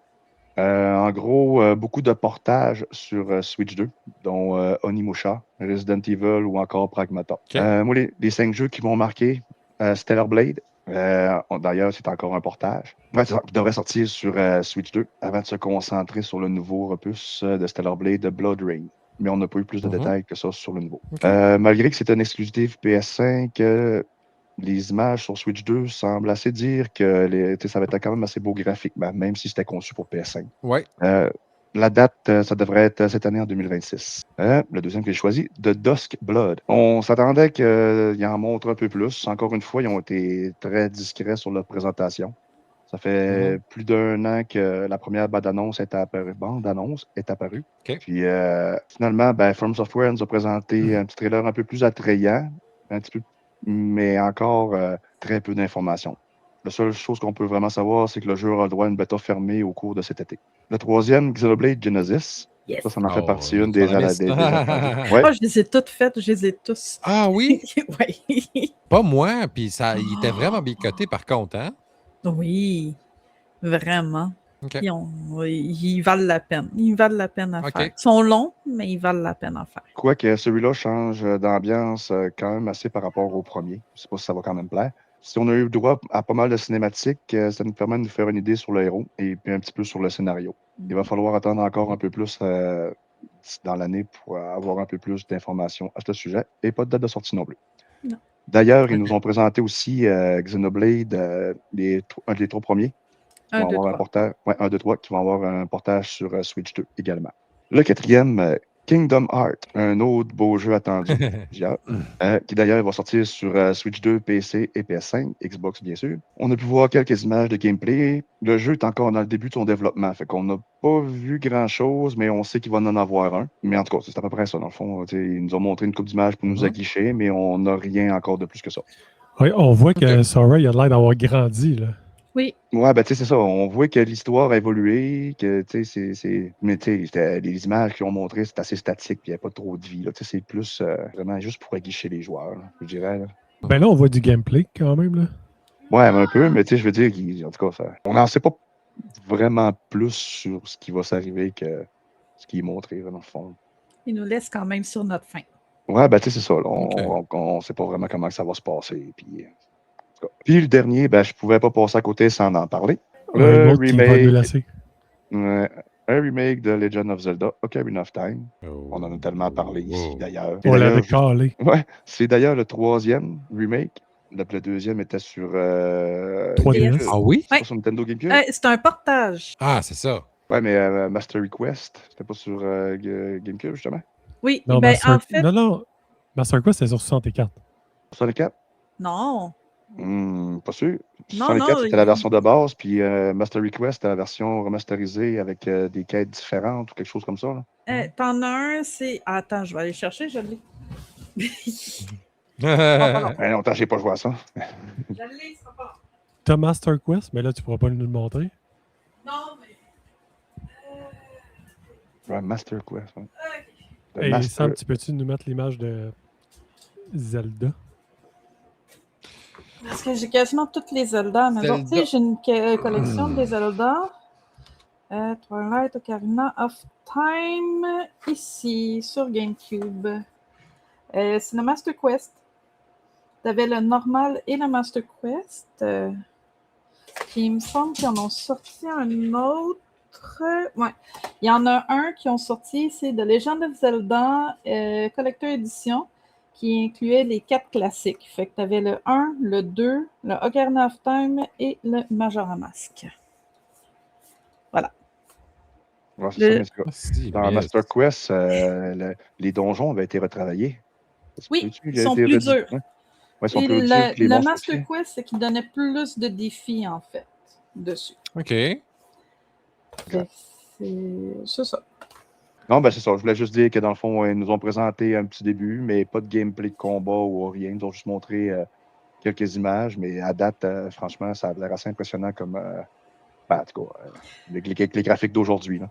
En gros, beaucoup de portages sur Switch 2, dont Onimusha, Resident Evil ou encore Pragmata. OK. Moi, les 5 jeux qui m'ont marqué, Stellar Blade, d'ailleurs, c'est encore un portage. Ouais, ça devrait sortir sur Switch 2 avant de se concentrer sur le nouveau opus de Stellar Blade, Blood Rain. Mais on n'a pas eu plus de détails que ça sur le nouveau. OK. Malgré que c'est une exclusivité PS5, les images sur Switch 2 semblent assez dire que ça va être quand même assez beau graphiquement, même si c'était conçu pour PS5. Ouais. La date, ça devrait être cette année en 2026. Le deuxième que j'ai choisi, The Dusk Blood. On s'attendait qu'ils en montrent un peu plus. Encore une fois, ils ont été très discrets sur leur présentation. Ça fait plus d'un an que la première bande-annonce est apparue. OK. Puis finalement, From Software nous a présenté un petit trailer un peu plus attrayant, un petit peu, mais encore très peu d'informations. La seule chose qu'on peut vraiment savoir, c'est que le jeu aura le droit à une bêta fermée au cours de cet été. Le troisième, Xenoblade Genesis. Yes. Ça en fait Oh, partie une tu en as des mis- attendus. Ouais. Oh, je les ai toutes faites, je les ai tous. Ah oui? Oui. Pas moi, puis il était vraiment bien coté par contre, hein? Oui, vraiment. OK. Ils valent la peine. Ils valent la peine à OK. faire. Ils sont longs, mais ils valent la peine à faire. Quoique celui-là change d'ambiance quand même assez par rapport au premier. Je sais pas si ça va quand même plaire. Si on a eu le droit à pas mal de cinématiques, ça nous permet de nous faire une idée sur le héros et puis un petit peu sur le scénario. Il va falloir attendre encore un peu plus dans l'année pour avoir un peu plus d'informations à ce sujet et pas de date de sortie non plus. Non. D'ailleurs, ils nous ont présenté aussi Xenoblade, un des 3 premiers. Qui Un, vont deux, avoir un trois. portage, ouais, 1, 2, 3, qui vont avoir un portage sur Switch 2 également. Le 4e, Kingdom Hearts, un autre beau jeu attendu, qui d'ailleurs va sortir sur Switch 2, PC et PS5, Xbox bien sûr. On a pu voir quelques images de gameplay. Le jeu est encore dans le début de son développement, fait qu'on n'a pas vu grand-chose, mais on sait qu'il va en avoir un. Mais en tout cas, c'est à peu près ça, dans le fond. Ils nous ont montré une couple d'images pour nous aguicher, mais on n'a rien encore de plus que ça. Oui, on voit que Sora, il a l'air d'avoir grandi, là. Oui. Ouais, ben, tu sais, c'est ça. On voit que l'histoire a évolué, que, tu sais, Mais, tu sais, les images qu'ils ont montrées, c'est assez statique, puis il n'y a pas trop de vie, là. Tu sais, c'est plus vraiment juste pour aguicher les joueurs, là, je dirais, là. Ben là, on voit du gameplay, quand même, là. Ouais, un peu, mais tu sais, je veux dire, en tout cas, on n'en sait pas vraiment plus sur ce qui va s'arriver que ce qui est montré, là, dans le fond. Ils nous laissent quand même sur notre fin. Ouais, ben, tu sais, c'est ça, là. On sait pas vraiment comment ça va se passer, puis... Puis le dernier, ben, je pouvais pas passer à côté sans en parler. Un autre qui va nous laisser. Un remake de Legend of Zelda, Ocarina of Time. On en a tellement parlé ici, d'ailleurs. On l'avait calé. Ouais, c'est d'ailleurs le 3e remake. Le 2e était sur... 3DS. Ah oui? C'est pas sur Nintendo GameCube? C'est un portage. Ah, c'est ça. Ouais, mais Master Request, c'était pas sur GameCube, justement? Oui, Non, ben en fait... non. Master Quest, c'est sur 64. 64? Non. Pas sûr. Non, 64, c'était la il- version de base, puis Master Request, c'était la version remasterisée avec des quêtes différentes ou quelque chose comme ça, là. T'en as un, c'est... Attends, je vais aller chercher, je l'ai. Ben, longtemps, j'ai pas joué à ça. Je l'ai, ça va. T'as Master Quest, mais là, tu pourras pas nous le montrer. Non, mais... Ouais, Master Quest. Ouais. Le Et Master- Sam, tu peux-tu nous mettre l'image de Zelda? Parce que j'ai quasiment toutes les Zelda. Mais bon, tu sais, j'ai une collection des Zelda. Twilight, Ocarina of Time, ici, sur GameCube. C'est le Master Quest. T'avais le normal et le Master Quest. Puis il me semble qu'ils en ont sorti un autre. Ouais. Il y en a un qui ont sorti, c'est The Legend of Zelda Collector Edition, qui incluait les 4 classiques. Fait que tu avais le 1, le 2, le Ocarina of Time et le Majora Mask. Voilà. Ouais, c'est ça, mais c'est Ah, si, dans mais- Master Quest, les donjons avaient été retravaillés. Oui, Il ils a sont été plus réduit, durs. hein? Ouais, ils sont Et plus réduits que les le monstres Master aussi. Quest, c'est qu'il donnait plus de défis, en fait, dessus. OK. Fait que c'est ça. Non, ben c'est ça. Je voulais juste dire que dans le fond, ils nous ont présenté un petit début, mais pas de gameplay de combat ou rien. Ils nous ont juste montré quelques images, mais à date, franchement, ça a l'air assez impressionnant comme. Ben, en tout cas, les graphiques d'aujourd'hui, là.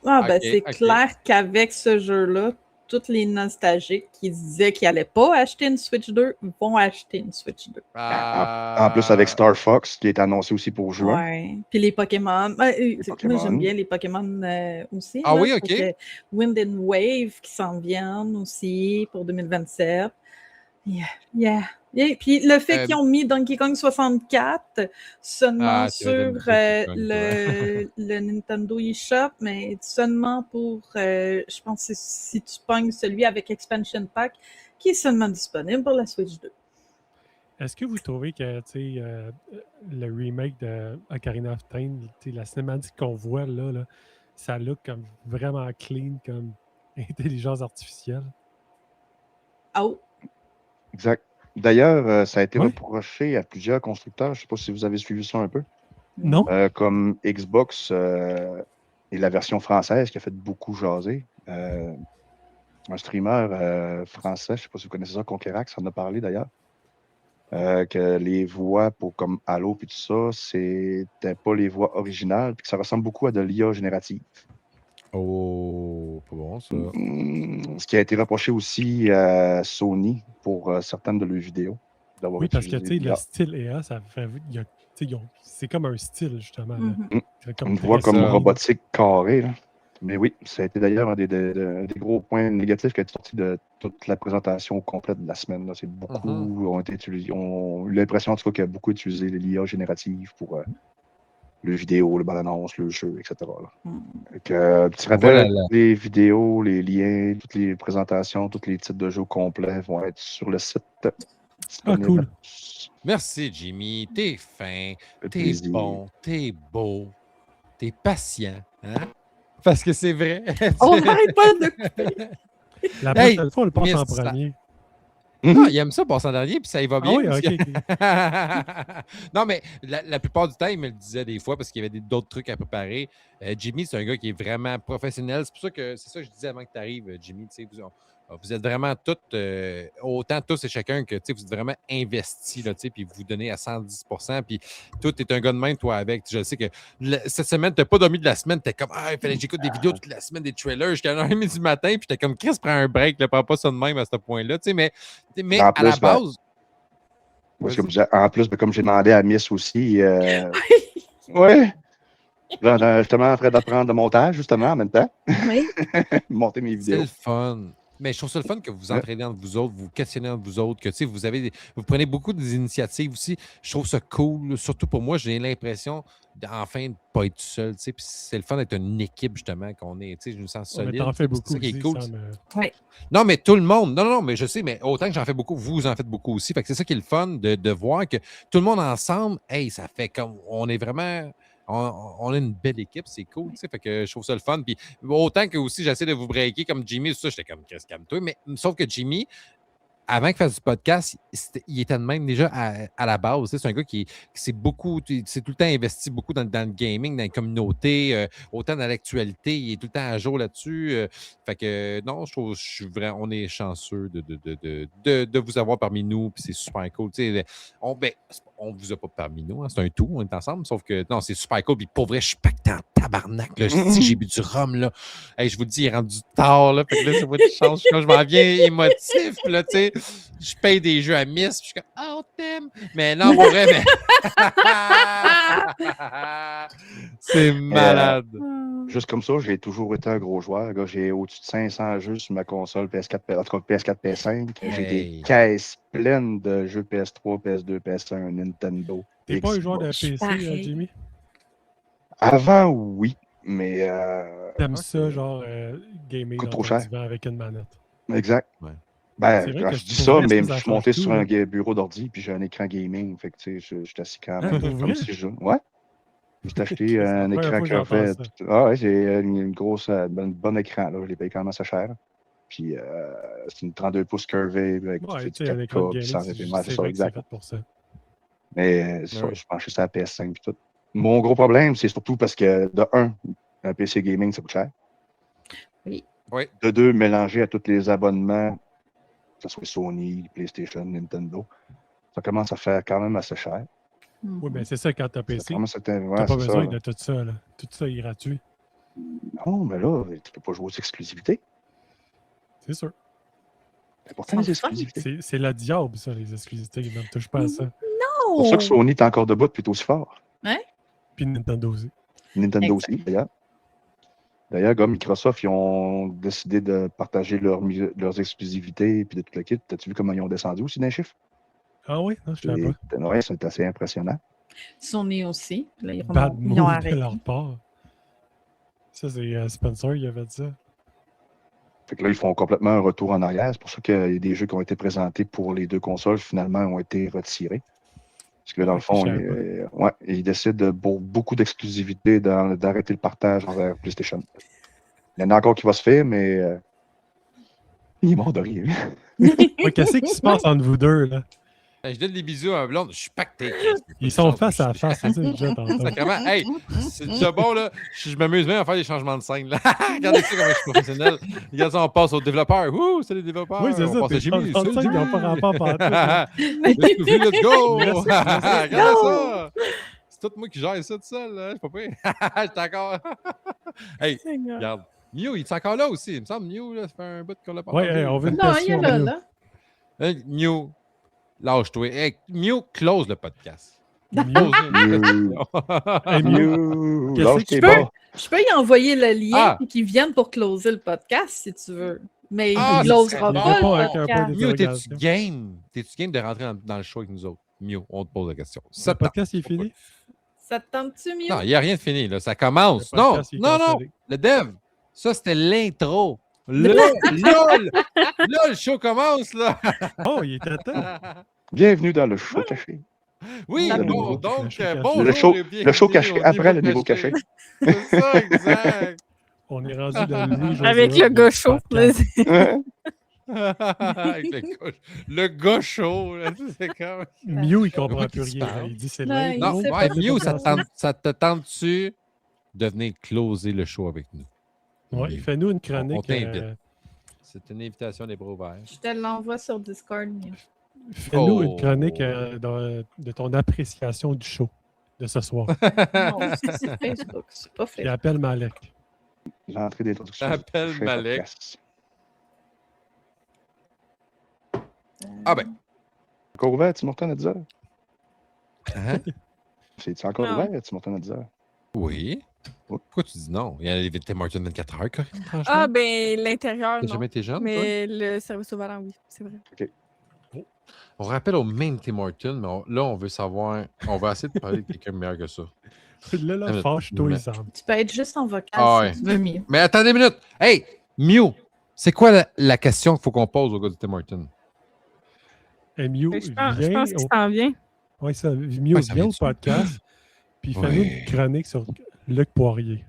Ah, ben, Ok, c'est ok. clair qu'avec ce jeu-là, tous les nostalgiques qui disaient qu'ils n'allaient pas acheter une Switch 2 vont acheter une Switch 2. En plus, avec Star Fox, qui est annoncé aussi pour juin. Ouais. Puis les Pokémon. Pokémon. Moi, j'aime bien les Pokémon aussi. Ah là. oui, Fait ok. que Wind and Wave qui s'en viennent aussi pour 2027. Yeah. Puis le fait qu'ils ont mis Donkey Kong 64 seulement Ah, tu vas sur dire Donkey Kong, le Nintendo eShop, mais seulement pour, je pense, que si tu pognes celui avec Expansion Pack, qui est seulement disponible pour la Switch 2. Est-ce que vous trouvez que le remake de Ocarina of Time, la cinématique qu'on voit là, ça look comme vraiment clean, comme intelligence artificielle? Oh! Exact. D'ailleurs, ça a été Ouais. reproché à plusieurs constructeurs. Je ne sais pas si vous avez suivi ça un peu. Non? Comme Xbox et la version française qui a fait beaucoup jaser. Un streamer français, je ne sais pas si vous connaissez ça, Conquerax, en a parlé d'ailleurs. Que les voix pour comme Halo et tout ça, c'était pas les voix originales, puis que ça ressemble beaucoup à de l'IA générative. Oh, pas bon ça. Ce qui a été reproché aussi à Sony pour certaines de leurs vidéos. Oui, parce que utilisé le style EA, ça fait. C'est comme un style, justement. Là. Mhm. C'est On comme le voit très comme solide. robotique carré. Là. Mais oui, ça a été d'ailleurs un des gros points négatifs qui a été sorti de toute la présentation complète de la semaine. Là. C'est beaucoup ont été utilisés. On a eu l'impression en tout cas qu'il y a beaucoup utilisé l'IA générative pour le vidéo, le bande-annonce, le jeu, etc. Là. Donc, petit rappel, Voilà là. les vidéos, les liens, toutes les présentations, tous les titres de jeux complets vont être sur le site. Ah, cool. Merci, Jimmy. T'es fin, t'es Plaisir. bon, t'es beau, t'es patient. Hein? Parce que c'est vrai. On n'arrête pas de couper. La Hey, prochaine fois, on le passe en Miss, ça- premier. Non, il aime ça passer en dernier, puis ça y va bien. Ah oui, parce ok. que- non, mais la plupart du temps, il me le disait des fois parce qu'il y avait d'autres trucs à préparer. Jimmy, c'est un gars qui est vraiment professionnel. C'est pour ça que c'est ça que je disais avant que tu arrives, Jimmy. Tu sais, vous êtes vraiment toutes, autant tous et chacun que tu sais, vous êtes vraiment investis, là, tu sais, puis vous donnez à 110%. Puis tout est un gars de même, toi, avec. Je sais que cette semaine, tu n'as pas dormi de la semaine. Tu es comme, il fallait que j'écoute des vidéos toute la semaine, des trailers jusqu'à 1h30 du matin. Puis tu es comme, Chris, prends un break, ne prends pas ça de même à ce point-là. Tu sais, mais En à la plus, base. Parce que, en plus, comme j'ai demandé à Miss aussi. Ouais. Là, justement, en train d'apprendre le montage, justement, en même temps. Oui. Monter mes C'est vidéos. le fun. Mais je trouve ça le fun que vous entraînez entre vous autres, vous questionnez entre vous autres, que tu sais, vous prenez beaucoup d'initiatives aussi. Je trouve ça cool. Surtout pour moi, j'ai l'impression d'enfin de ne pas être tout seul. Tu sais, puis c'est le fun d'être une équipe, justement, qu'on est. Tu sais, je me sens Ouais, mais solide. t'en fais beaucoup C'est ça qui est aussi, cool. Sam. Non, mais tout le monde. Non, mais je sais, mais autant que j'en fais beaucoup, vous en faites beaucoup aussi. Fait que c'est ça qui est le fun de voir que tout le monde ensemble, hey, ça fait comme. On est vraiment. On a une belle équipe, c'est cool, tu sais. Fait que je trouve ça le fun. Puis autant que aussi, j'essaie de vous breaker comme Jimmy, tout ça, j'étais comme, qu'est-ce calme-toi. Mais sauf que Jimmy, avant qu'il fasse du podcast, il était de même déjà à la base. C'est un gars qui s'est tout le temps investi beaucoup dans le gaming, dans la communauté, autant dans l'actualité. Il est tout le temps à jour là-dessus. Fait que non, je trouve on est chanceux de vous avoir parmi nous. Puis c'est super cool. On vous a pas parmi nous, hein, c'est un tout, on est ensemble. Sauf que non, c'est super cool. Puis pour vrai, je suis pacté en tabarnak. Là. Si j'ai bu du rhum, là. Hey, je vous le dis, il est rendu tard. Là, fait que là, c'est votre chance. Je m'en viens émotif. Puis là, tu sais, je paye des jeux à Miss. Puis je suis comme, on t'aime. Mais non, pour vrai, mais. C'est malade. Juste comme ça, j'ai toujours été un gros joueur. Gars, j'ai au-dessus de 500 jeux sur ma console PS4, en tout cas PS4, PS5. J'ai des caisses pleines de jeux PS3, PS2, PS1, Nintendo. T'es pas un joueur de Xbox. PC, Pareil. Jimmy? Avant, oui, mais T'aimes ça, genre, gamer Coûte dans trop ton cher. divan avec une manette? exact. Ouais. Ben, C'est vrai quand que je dis pour ça, vrai, mais ça je suis change monté tout, sur là. un bureau d'ordi, puis j'ai un écran gaming. Fait que, tu sais, je suis assis quand même. Pour comme vrai? si je... Ouais. J'ai acheté un la première écran fois que j'entends curvé. ça. Ah ouais, j'ai une grosse, bon écran, là. Je l'ai payé quand même assez cher. Puis, c'est une 32 pouces curvée, avec Ouais, du tu sais, un écran de 4K, puis sans gaming, répétement, c'est c'est ça, vrai que c'est exact. fait pour ça. Mais ça, Ouais. je penchais sur la PS5 puis tout. Mon gros problème, c'est surtout parce que, de un PC gaming, ça coûte cher. Oui. Oui. De deux, mélanger à tous les abonnements, que ce soit Sony, PlayStation, Nintendo, ça commence à faire quand même assez cher. Oui, mais c'est ça, quand t'as PC, Ouais, t'as pas c'est besoin ça. de tout ça, là. Tout ça est gratuit, Non, mais là, tu peux pas jouer aux exclusivités. c'est sûr. C'est pourtant les Sans exclusivités. C'est la diable, ça, les exclusivités. Ne touche pas à ça. C'est pour ça que Sony est encore debout puis est aussi fort. Puis Nintendo aussi. Nintendo Exact. aussi, d'ailleurs. D'ailleurs, comme Microsoft, ils ont décidé de partager leurs exclusivités puis de tout le kit. T'as-tu vu comment ils ont descendu aussi dans les chiffres? Ah oui? Non, je savais pas. Ouais, c'est assez impressionnant. Sony aussi. Là, ils Bad ils move l'ont de arrêté. leur part. Ça, c'est Spencer qui a fait ça. Fait que là, ils font complètement un retour en arrière. C'est pour ça qu'il y a des jeux qui ont été présentés pour les deux consoles, finalement, ont été retirés. Parce que dans le fond, ils décident de beaucoup d'exclusivité d'arrêter le partage envers PlayStation. Il y en a encore qui va se faire, mais il est mort de rire. Ouais, qu'est-ce qui se passe entre vous deux, là? Je donne des bisous à un blonde, je suis pacté. Ils sont face à face, c'est ça, déjà, tantôt. Sacrément. Hey, c'est déjà bon, là. Je m'amuse bien à faire des changements de scène, là. Regardez ça comme je suis professionnel. Regardez ça, on passe aux développeurs. Ouh, c'est les développeurs. Oui, c'est on ça, passe tes à Jimmy. changements de scène, ils n'ont pas rapport par tout, là. Let's go! Merci. Regardez ça! C'est tout moi qui gère ça tout seul, là. Je suis pas pire. J'étais encore. Hey, Seigneur. regarde. Mew, il est encore là aussi. Il me semble, Mew, là, ça fait un bout qu'on l'a pas Ouais, entendu. on veut une Non, il question. est là, Mew. là. Mew, lâche-toi. Hey, Mew, close le podcast. Mew. Hey, Mew, Qu'est-ce lâche que tes tu bas. Je peux y envoyer le lien Ah. et qu'il vienne pour closer le podcast si tu veux. Mais Ah, il ça closera serait Il pas répond le avec un point podcast. Mew, t'es-tu d'interrogation. game? T'es-tu game de rentrer dans le show avec nous autres? Mew, on te pose la question. Ça Le podcast, il est fini? Ça te tente-tu, mieux? Non, il n'y a rien de fini, là. Ça commence. Le Non, podcast, il est non, non. cancellé. Le dev, ça, c'était l'intro. Là, le show commence, là. Oh, il était temps. Bienvenue dans le show caché. Oui, Ça bon, me- donc, le show caché. bonjour Le show- et bienvenue le show au caché après le niveau caché. C'est ça, exact. On est rendu dans Louis Avec le gars chaud. Avec le gars chaud, là, c'est comme... Mew, il comprend Pourquoi plus qu'il se rien. parle? Il dit c'est Ouais, l'intro. Non, sait ouais, pas Mew, c'est ça te tente-tu de venir closer le show avec nous? Ouais, fais-nous une On chronique. t'invite. C'est une invitation des bras ouverts. Je te l'envoie sur Discord. Mieux. Fais-nous Oh. une chronique de ton appréciation du show de ce soir. Non, c'est Facebook, c'est pas Et fait. appelle Malek. L'entrée d'introduction. Appelle Chez Malek. podcast. Ah ben. Encore ouvert, Tim Hortons à 10h? Hein? C'est encore Non. ouvert, Tim Hortons à 10h? Oui. Pourquoi tu dis non? Il y a les Tim Martin 24 heures, Corinne, franchement. Ah, ben, l'intérieur, T'as non. jamais été jeune, toi? Mais le service au volant, oui, c'est vrai. On rappelle au même Tim Martin, mais là, on veut savoir... On va essayer de parler de quelqu'un de meilleur que ça. Là, fâche-toi, Mais- il semble. Tu peux être juste en vocal Ah ouais. si tu veux mieux. Mais attendez une minute. Hey, Mew, c'est quoi la question qu'il faut qu'on pose au gars de Tim Martin? Et Mew, Je pense viens qu'il au... s'en vient. Ouais, ça, Mew, Ouais, ça viens vient au dessus. podcast, puis fais-nous Ouais. une chronique sur Luc Poirier.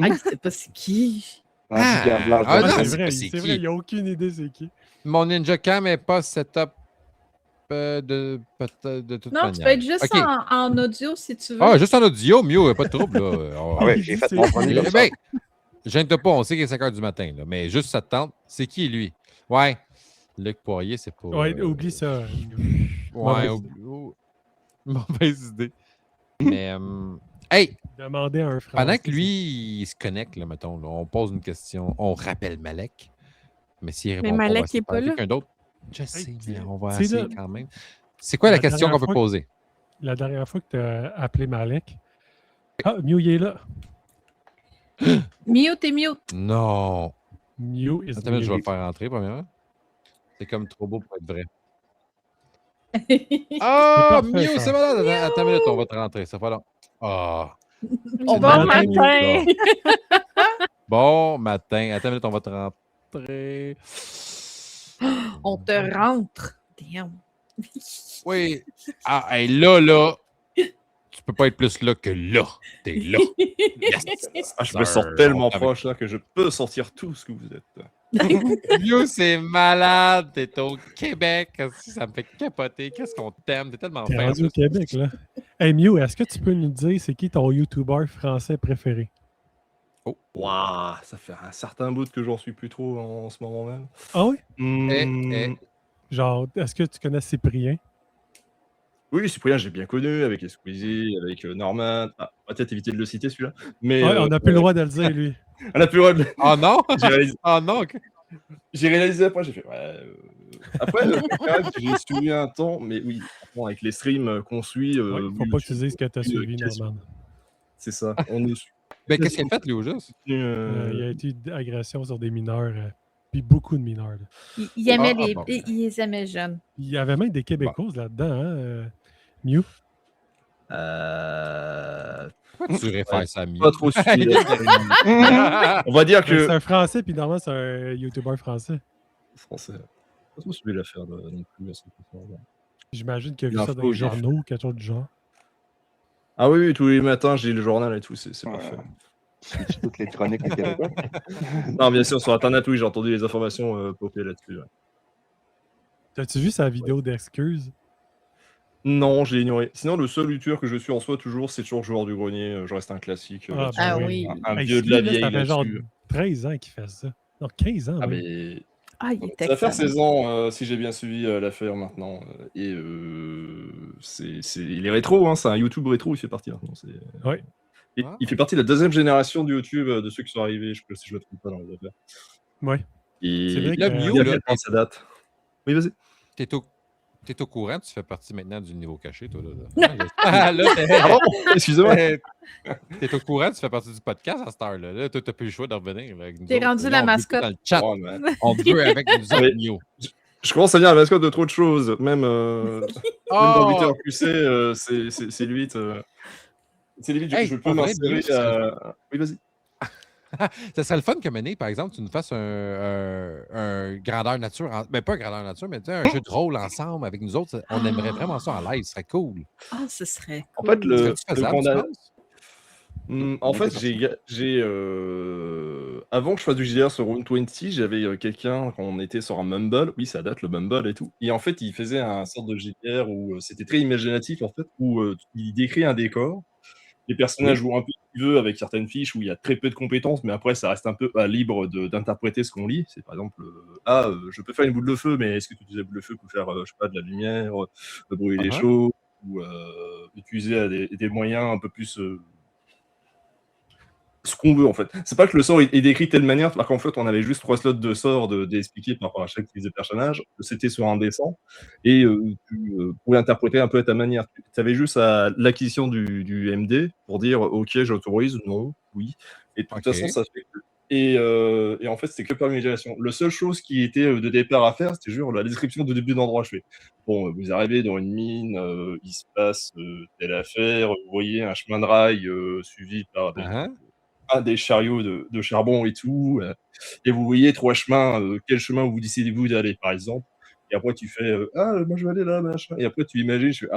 Ah, c'est pas c'est qui. Ah, Garde-la, ah, garde-la. non, c'est c'est vrai, pas c'est c'est qui. vrai, il n'y a aucune idée c'est qui. Mon Ninja Cam n'est pas setup de toute Non, manière. tu peux être juste OK. en audio si tu veux. Ah, juste en audio, Mew, pas de trouble. Là. Ah ouais, j'ai fait mon premier Eh comme ça. bien, gêne-toi pas, on sait qu'il est 5 h du matin, là, mais juste ça te tente. C'est qui, lui? Ouais, Luc Poirier, c'est pas... Ouais, oublie ça. Ouais, mauvaise idée. Mais, hey, Demandez à un Français. pendant que lui, il se connecte, là, mettons, là, on pose une question, on rappelle Malek, mais s'il répond Mais pas, on va Malek essayer est de parler pas là. quelqu'un d'autre. Je sais, c'est- mais on va c'est essayer là. quand même. C'est quoi la La question qu'on dernière peut fois- poser? La dernière fois que tu as appelé Malek. Ah, Mew, il est là. Mute et mute. Non. Mew is Attends, je vais le muted. faire rentrer, premièrement. C'est comme trop beau pour être vrai. Ah, parfait, Mew, ça. c'est malade. Attends une minute, on va te rentrer. Ça fait long. Ah. On Bon va matin! Bon matin. Attends une minute, on va te rentrer. On te rentre. Damn. Oui. Ah, hey, là, tu peux pas être plus là que là. T'es là. Yes, Ah, je me sir. sens tellement Avec- proche là que je peux sortir tout ce que vous êtes. Mew, c'est malade. T'es au Québec. Ça me fait capoter. Qu'est-ce qu'on t'aime. T'es tellement T'es fin. rendu au Québec, là. Hey, Mew, est-ce que tu peux nous dire c'est qui ton YouTuber français préféré? Waouh, ça fait un certain bout que j'en suis plus trop en ce moment même. Ah oui? Genre, est-ce que tu connais Cyprien? Oui, Cyprien, j'ai bien connu avec les Squeezie, avec Norman. Ah, on va peut-être éviter de le citer celui-là. Mais Ouais, on n'a plus le droit de le dire, lui. on a plus le droit de le- Oh non? J'ai réalisé, Oh non? j'ai réalisé après, j'ai fait. Ouais, Après, quand même, j'ai suivi un temps, mais oui, bon, avec les streams qu'on suit. Ouais, faut pas que tu dises que tu as suivi, quasi- Norman. C'est ça. On nous suit. Ben, qu'est-ce qu'il a fait, lui, au juste? Il y a été d'agression sur des mineurs, puis beaucoup de mineurs. Là. Il aimait Ah, les, bon. il les aimait jeunes. Il y avait même des Québécoises là-dedans, hein? Mew? Pourquoi tu réfères ça à Mew? Pas trop suivi. On va dire Ben, c'est que. un Français, puis normalement, c'est un YouTuber français. Français. Pas trop suivi l'affaire non plus. à ce moment-là. J'imagine qu'il a vu L'info, ça dans les j'ai journaux, quelque chose du genre. Ah oui, oui, tous les matins, j'ai le journal et tout, c'est Ouais. parfait. C'est toute l'électronique au Québec. Non, bien sûr, sur Internet, oui, j'ai entendu les informations popper là-dessus. Ouais. T'as-tu vu sa vidéo d'excuses? Non, je l'ai ignoré. Sinon, le seul youtubeur que je suis en soi, toujours, c'est toujours Joueur du Grenier. Je reste un classique. Ah, là-dessus. Ah ben oui. Un Hey, vieux de la celui-là, vieille ça fait genre là-dessus. 13 ans qu'il fait ça. Non, 15 ans. Ah, même. mais Ah, il était ça va faire excellent. 16 ans, si j'ai bien suivi l'affaire maintenant. Et il est rétro, hein, c'est un YouTube rétro, il fait partie maintenant. Ouais. Il fait partie de la deuxième génération de YouTube de ceux qui sont arrivés, si je me trompe pas dans les affaires. Ouais. C'est vrai Et Là, que- Mew, il a là, fait sa date. Oui, vas-y. T'es au courant, tu fais partie maintenant du niveau caché, toi. Là. Ah, là, Pardon, excusez-moi. t'es au courant, tu fais partie du podcast à cette heure-là. Là, toi, t'as plus le choix de revenir. Là, avec nous T'es autres. rendu Là, la on veut mascotte. Dans le chat, Ouais, mais on veut avec nous autres, Mais- Mew. je commence à dire la mascotte de trop de choses. Même dans Buteur QC, c'est limite. C'est limite, Hey, je peux pour vrai, m'insérer Mew, ça à. Oui, vas-y. Ça serait le fun que Mené, par exemple, tu nous fasses un grandeur nature. Ben, pas un grandeur nature, mais tu sais, un jeu de rôle ensemble avec nous autres. On aimerait vraiment ça en live. Ce serait cool. Ah, ce serait En cool. fait, le Serait-tu faisable, tu condamné. penses? En fait, avant que je fasse du JDR sur Room20, j'avais quelqu'un, quand on était sur un Mumble, oui, ça date le Mumble et tout. Et en fait, il faisait un sorte de JDR où c'était très imaginatif, en fait, où il décrit un décor. Les personnages jouent un peu ce qu'ils veulent avec certaines fiches où il y a très peu de compétences, mais après, ça reste un peu libre d'interpréter ce qu'on lit. C'est par exemple, je peux faire une boule de feu, mais est-ce que tu utilises la boule de feu pour faire, je sais pas, de la lumière, brûler les choses, ou utiliser des moyens un peu plus. Ce qu'on veut en fait. C'est pas que le sort est décrit de telle manière, alors qu'en fait on avait juste 3 slots de sorts d'expliquer par rapport à chaque type de personnage, c'était sur un dessin, et tu pouvais interpréter un peu à ta manière. Tu avais juste l'acquisition du MD pour dire ok j'autorise, non, oui. Et de toute façon ça se fait que. Et en fait c'était que par imagination. La seule chose qui était de départ à faire, c'était juste la description de début d'endroit. Je fais bon, vous arrivez dans une mine, il se passe telle affaire, vous voyez un chemin de rail suivi par des chariots de charbon et tout, et vous voyez 3 chemins, quel chemin vous décidez-vous d'aller, par exemple? Et après tu fais, moi je vais aller là, machin, et après tu imagines, je fais: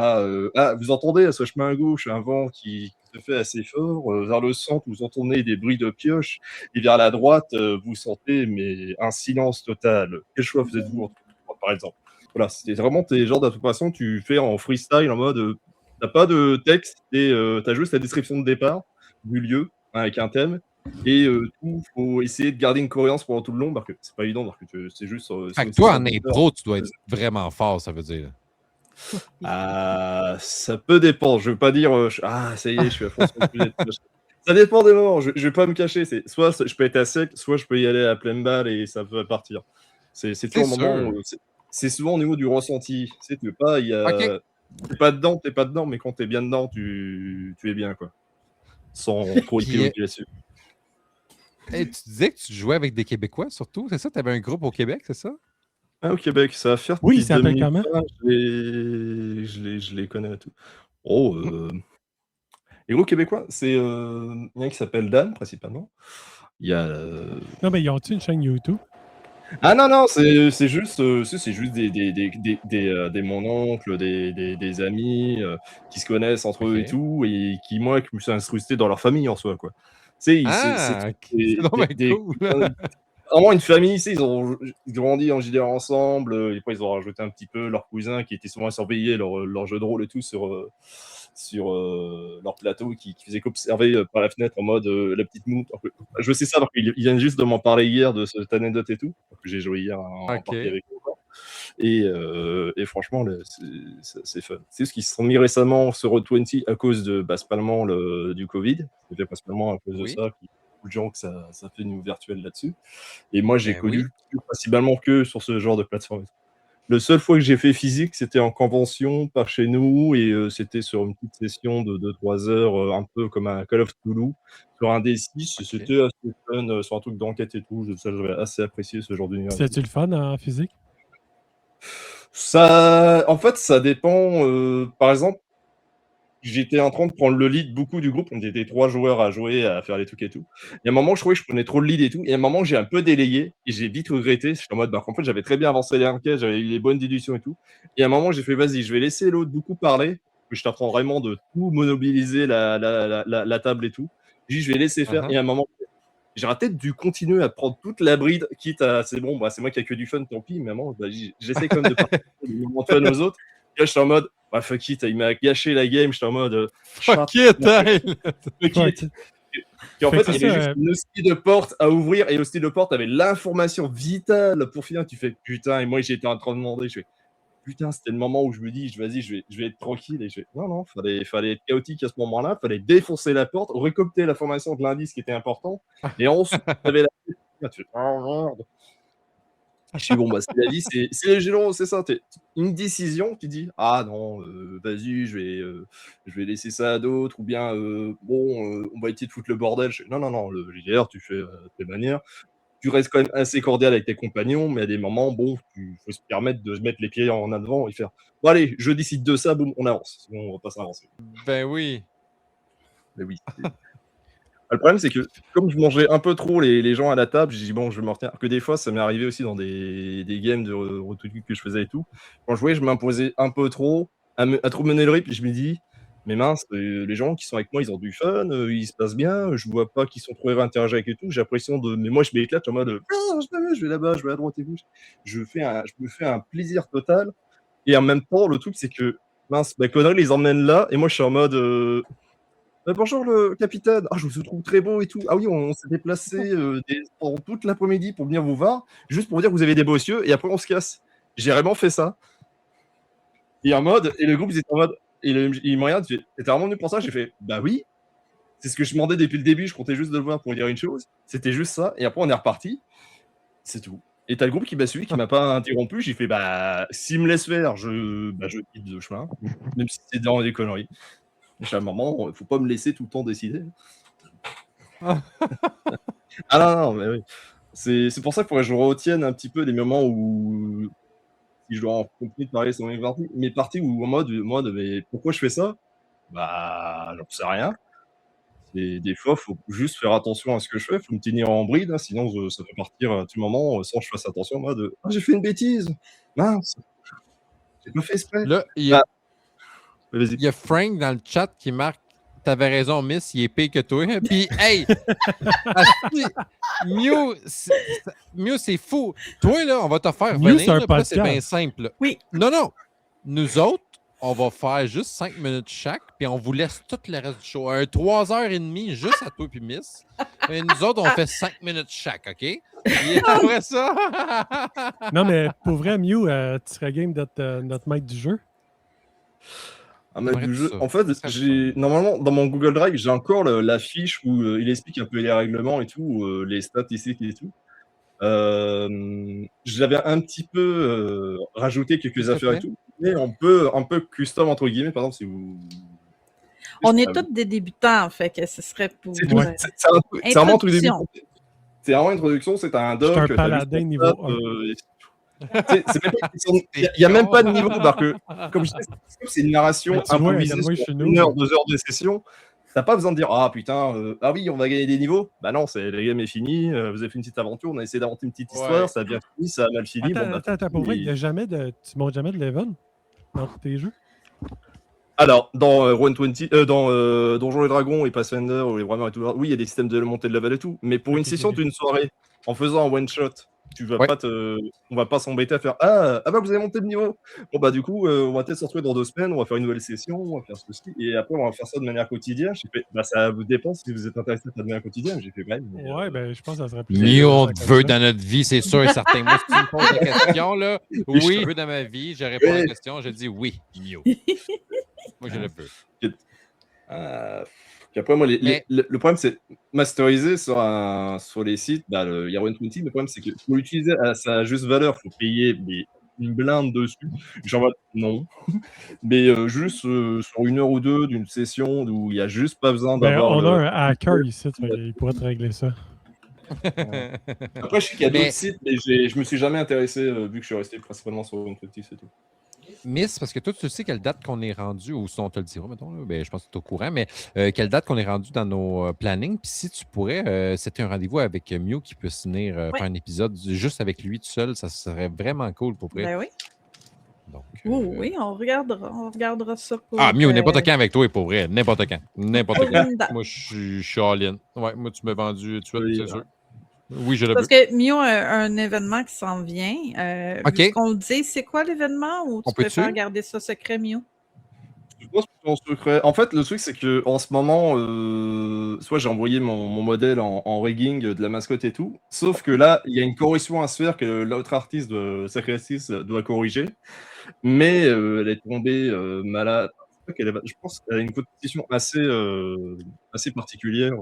vous entendez à ce chemin à gauche un vent qui se fait assez fort, vers le centre vous entendez des bruits de pioches, et vers la droite, vous sentez mais un silence total. Quel choix faites-vous entre les 3, par exemple? Voilà, c'était vraiment tes genres d'informations que tu fais en freestyle, en mode, tu pas de texte et tu as juste la description de départ du lieu, avec un thème, et tout, faut essayer de garder une cohérence pendant tout le long, parce que c'est pas évident, parce que c'est juste. Fait que toi, en intro, tu dois être vraiment fort, ça veut dire. Ça peut dépendre. Je veux pas dire ça y est, je suis à fond sur le sujet. Ça dépend des moments. Je vais pas me cacher. Soit je peux être à sec, soit je peux y aller à pleine balle et ça peut partir. C'est toujours un moment. C'est souvent au niveau du ressenti. Tu sais, tu veux pas. T'es pas dedans, mais quand t'es bien dedans, tu es bien, quoi. Sans trop épiloguer là-dessus. Hey, tu disais que tu jouais avec des Québécois, surtout, c'est ça? Tu avais un groupe au Québec, c'est ça? Au Québec, ça va faire. Oui, il s'appelle comment? Je les connais tout. Les groupes québécois, il y en a qui s'appelle Dan, principalement. Il y a. Non, mais ils ont-ils une chaîne YouTube? Ah non, c'est juste des mon oncle, des amis qui se connaissent entre eux et tout, et qui, moi, qui me suis incrusté dans leur famille en soi, quoi. Tu sais, c'est cool. Vraiment une famille, tu sais, ils ont grandi en JDR ensemble, et après ils ont rajouté un petit peu leurs cousins qui étaient souvent à surveiller leur jeu de rôle et tout sur leur plateau, qui faisait qu'observer par la fenêtre en mode la petite moue. Je sais ça parce qu'ils viennent juste de m'en parler hier de cette anecdote et tout, parce que j'ai joué hier en partie avec eux. Et franchement, c'est fun. C'est ce qui se sont mis récemment sur Road20 à cause de principalement du Covid. C'était principalement à cause de ça. Beaucoup de gens que ça fait une virtuelle là-dessus. Et moi, j'ai connu principalement que sur ce genre de plateforme. La seule fois que j'ai fait physique, c'était en convention par chez nous, et c'était sur une petite session de 2-3 heures, un peu comme un Call of Cthulhu, sur un D6. C'était assez fun, sur un truc d'enquête et tout. Ça, j'avais assez apprécié ce genre d'univers. C'était-tu le fun en physique? En fait, ça dépend. Par exemple, j'étais en train de prendre le lead beaucoup du groupe. On était 3 joueurs à jouer, à faire les trucs et tout. Il y a un moment, je trouvais que je prenais trop le lead et tout. Et à un moment, j'ai un peu délayé et j'ai vite regretté. J'étais en mode, en fait, j'avais très bien avancé les enquêtes, j'avais eu les bonnes déductions et tout. Et à un moment, j'ai fait, vas-y, je vais laisser l'autre beaucoup parler. Je t'apprends vraiment de tout monobiliser la table et tout. J'ai dit, je vais laisser faire. Et à un moment, j'aurais peut-être dû continuer à prendre toute la bride, quitte à, c'est bon, c'est moi qui ai que du fun, tant pis. Mais à un moment, j'essaie quand même de partager des moments de fun aux autres. Et là, je suis en mode, fuck it, il m'a gâché la game, j'étais en mode. Fuck it, fuck it. Et en fait, il y avait juste une hostie de porte à ouvrir, et hostie de porte avait l'information vitale pour finir. Tu fais putain, et moi j'étais en train de demander, je fais putain, c'était le moment où je me dis, vas-y, je vais être tranquille. Et non, fallait être chaotique à ce moment-là. Fallait défoncer la porte, récolter l'information de l'indice qui était important. Et ensuite, t'avais la... Tu fais, oh, merde. Je suis bon, bah, c'est la vie, c'est les généraux, c'est ça. Une décision, tu dis, ah non, vas-y, je vais laisser ça à d'autres, ou bien, bon, on va essayer de foutre le bordel. Non, le leader, tu fais tes manières. Tu restes quand même assez cordial avec tes compagnons, mais à des moments, bon, il faut se permettre de se mettre les pieds en avant et faire, bon, allez, je décide de ça, boum, on avance. Sinon, on va pas s'avancer. Ben oui. Mais oui. Le problème, c'est que comme je mangeais un peu trop les gens à la table, j'ai dit, bon, je vais me retenir. Que des fois, ça m'est arrivé aussi dans des games de Rotoku que je faisais et tout. Quand je jouais, je m'imposais un peu trop à trop mener le rythme. Et je me dis, mais mince, les gens qui sont avec moi, ils ont du fun, ils se passent bien, je vois pas qu'ils sont trop heureux à interagir avec et tout. J'ai l'impression de. Mais moi, je m'éclate en mode, je vais là-bas, je vais à droite et gauche. Je me fais un plaisir total. Et en même temps, le truc, c'est que, mince, Connery les emmène là, et moi, je suis en mode. Bonjour le capitaine, je vous trouve très beau et tout. Ah oui, on s'est déplacé pendant toute l'après-midi pour venir vous voir, juste pour vous dire que vous avez des beaux yeux, et après on se casse. J'ai vraiment fait ça. Et le groupe ils étaient en mode, ils me regardent, t'es vraiment venu pour ça? J'ai fait, bah oui, c'est ce que je demandais depuis le début, je comptais juste de le voir pour dire une chose, c'était juste ça, et après on est reparti, c'est tout. Et t'as le groupe qui m'a suivi, qui m'a pas interrompu, j'ai fait, bah s'il me laisse faire, je quitte le chemin, même si c'est dans des conneries. À un moment, il faut pas me laisser tout le temps décider. Non, mais oui. C'est pour ça qu'il faudrait que je retienne un petit peu les moments où, si je dois en continuer de parler sur mes parties où en mode, mais pourquoi je fais ça? Bah, j'en sais rien. Des fois, il faut juste faire attention à ce que je fais, il faut me tenir en bride, hein, sinon ça peut partir à tout moment sans que je fasse attention. En mode, j'ai fait une bêtise, mince, j'ai pas fait exprès. Là, il y a Frank dans le chat qui marque, t'avais raison, Miss, il est pire que toi. Puis, hey, Mew, c'est fou. Toi, là, on va te faire Mew, venir. c'est un là, podcast. c'est bien simple. Oui. Non. Nous autres, on va faire juste 5 minutes chaque, puis on vous laisse tout le reste du show. 3h30 juste à toi puis Miss. Et nous autres, on fait 5 minutes chaque, OK? Et après ça... Non, mais pour vrai, Mew, tu serais game d'être notre maître du jeu? Du jeu. En fait, normalement dans mon Google Drive, j'ai encore la fiche où il explique un peu les règlements et tout, les statistiques et tout. J'avais un petit peu rajouté quelques affaires et tout, mais on peut un peu custom entre guillemets, par exemple, si vous. On est tous des débutants, fait que ce serait pour. C'est vraiment tout début. C'est vraiment introduction, c'est un doc. Je suis un paladin niveau 1. Il n'y a même pas de niveau, parce que, comme je disais, c'est une narration improvisée sur 1 heure, 2 heures de session. T'as pas besoin de dire, ah putain, ah oui, on va gagner des niveaux. Bah non, la game est finie, vous avez fait une petite aventure, on a essayé d'inventer une petite histoire, ça a bien fini, ça a mal fini. Attends, pour vrai, tu montes jamais de level dans tous tes jeux? Alors, dans dans Donjons et Dragons et Pathfinder, ou les Warhammer et tout, oui, il y a des systèmes de montée de level et tout, mais pour une session d'une soirée, en faisant un one-shot, on va pas s'embêter à faire bah vous avez monté de niveau. Bon bah du coup on va peut-être se retrouver dans 2 semaines, on va faire une nouvelle session, on va faire ceci et après on va faire ça de manière quotidienne. J'ai fait ça vous dépend si vous êtes intéressé à de manière quotidienne. J'ai fait ouais, ben je pense que ça serait plus. Mieux on te veut dans notre vie, c'est sûr et certain. Moi, si tu me poses la question là, oui, je te veux dans ma vie, je réponds à la question, je dis oui, mieux. Moi je le veux. Puis après, moi, le problème, c'est masteriser sur les sites, il y a One20, mais le problème, c'est que pour l'utiliser à sa juste valeur, il faut payer une blinde dessus. J'en vois non. Mais juste sur 1 heure ou 2 d'une session où il n'y a juste pas besoin d'avoir. On a un hacker ici, il pourrait te régler ça. Après, je sais qu'il y a d'autres sites, mais je me suis jamais intéressé, vu que je suis resté principalement sur One20, c'est tout. Miss, parce que toi, tu sais quelle date qu'on est rendu, ou si on te le dira, mettons, là, ben, je pense que tu es au courant, mais quelle date qu'on est rendu dans nos plannings. Puis si tu pourrais, c'était un rendez-vous avec Mew qui peut venir faire un épisode juste avec lui tout seul, ça serait vraiment cool pour vrai. Ben oui. Donc, oui, on regardera ça. Mew, n'importe quand avec toi, pour vrai. N'importe quand. Moi, je suis all-in. Ouais, moi, tu m'as vendu tout de suite, c'est sûr. Oui, je le veux. Parce que Mew a un événement qui s'en vient. OK. On le dit, c'est quoi l'événement ou tu préfères garder ça secret, Mew? Je pense que ton secret en fait, le truc, c'est qu'en ce moment, soit j'ai envoyé mon modèle en rigging de la mascotte et tout, sauf que là, il y a une correction à se faire que l'autre artiste, sacré artiste, doit corriger, mais elle est tombée, malade. C'est pas qu'elle est je pense qu'elle a une constitution assez particulière,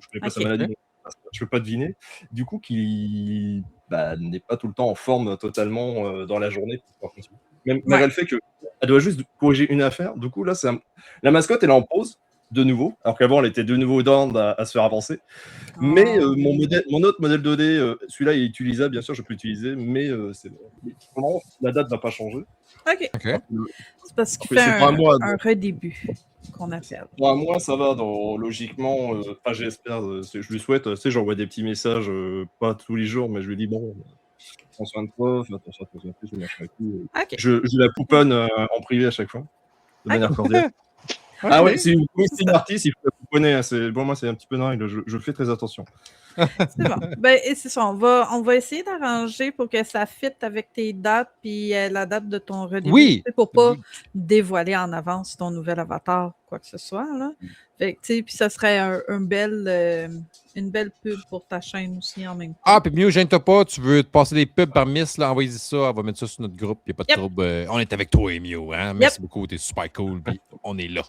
je connais pas sa OK. maladie, OK. donc je peux pas deviner. Du coup, qui, bah, n'est pas tout le temps en forme totalement, dans la journée pour pouvoir continuer. Malgré Ouais. le fait qu'elle doit juste corriger une affaire. Du coup, là, la mascotte, elle est en pause, de nouveau, alors qu'avant, elle était de nouveau down à se faire avancer. Mais Oh. mon autre modèle 2D, celui-là, il est utilisable, bien sûr, je peux l'utiliser, mais pour le moment, la date va pas changer. OK. OK. C'est parce qu'il Mais fait c'est pour un mois. un redébut qu'on appelle. Pour un mois, ça va, logiquement, enfin, j'espère, je lui souhaite, tu sais, j'envoie des petits messages, pas tous les jours, mais je lui dis, bon, prends soin de toi, fais attention à toi, je machin et tout. OK. Je la pouponne en privé à chaque fois, de manière cordiale. Ah OK. ouais, si vous connaissez une artiste, il faut la pouponner, hein, bon, moi, c'est un petit peu dingue, je fais très attention. C'est bon. Ben, et c'est ça. On va essayer d'arranger pour que ça fitte avec tes dates puis la date de ton redébut. Oui. Pour pas dévoiler en avance ton nouvel avatar, quoi que ce soit. Là. Fait que, tu sais, puis ça serait une belle pub pour ta chaîne aussi en même temps. Ah, puis mieux, gêne-toi pas, tu veux te passer des pubs par Miss, là, envoie-y ça, elle va mettre ça sur notre groupe, il n'y a pas de Yep. trouble. On est avec toi, Emio, hein? Merci beaucoup, t'es super cool, puis on est là.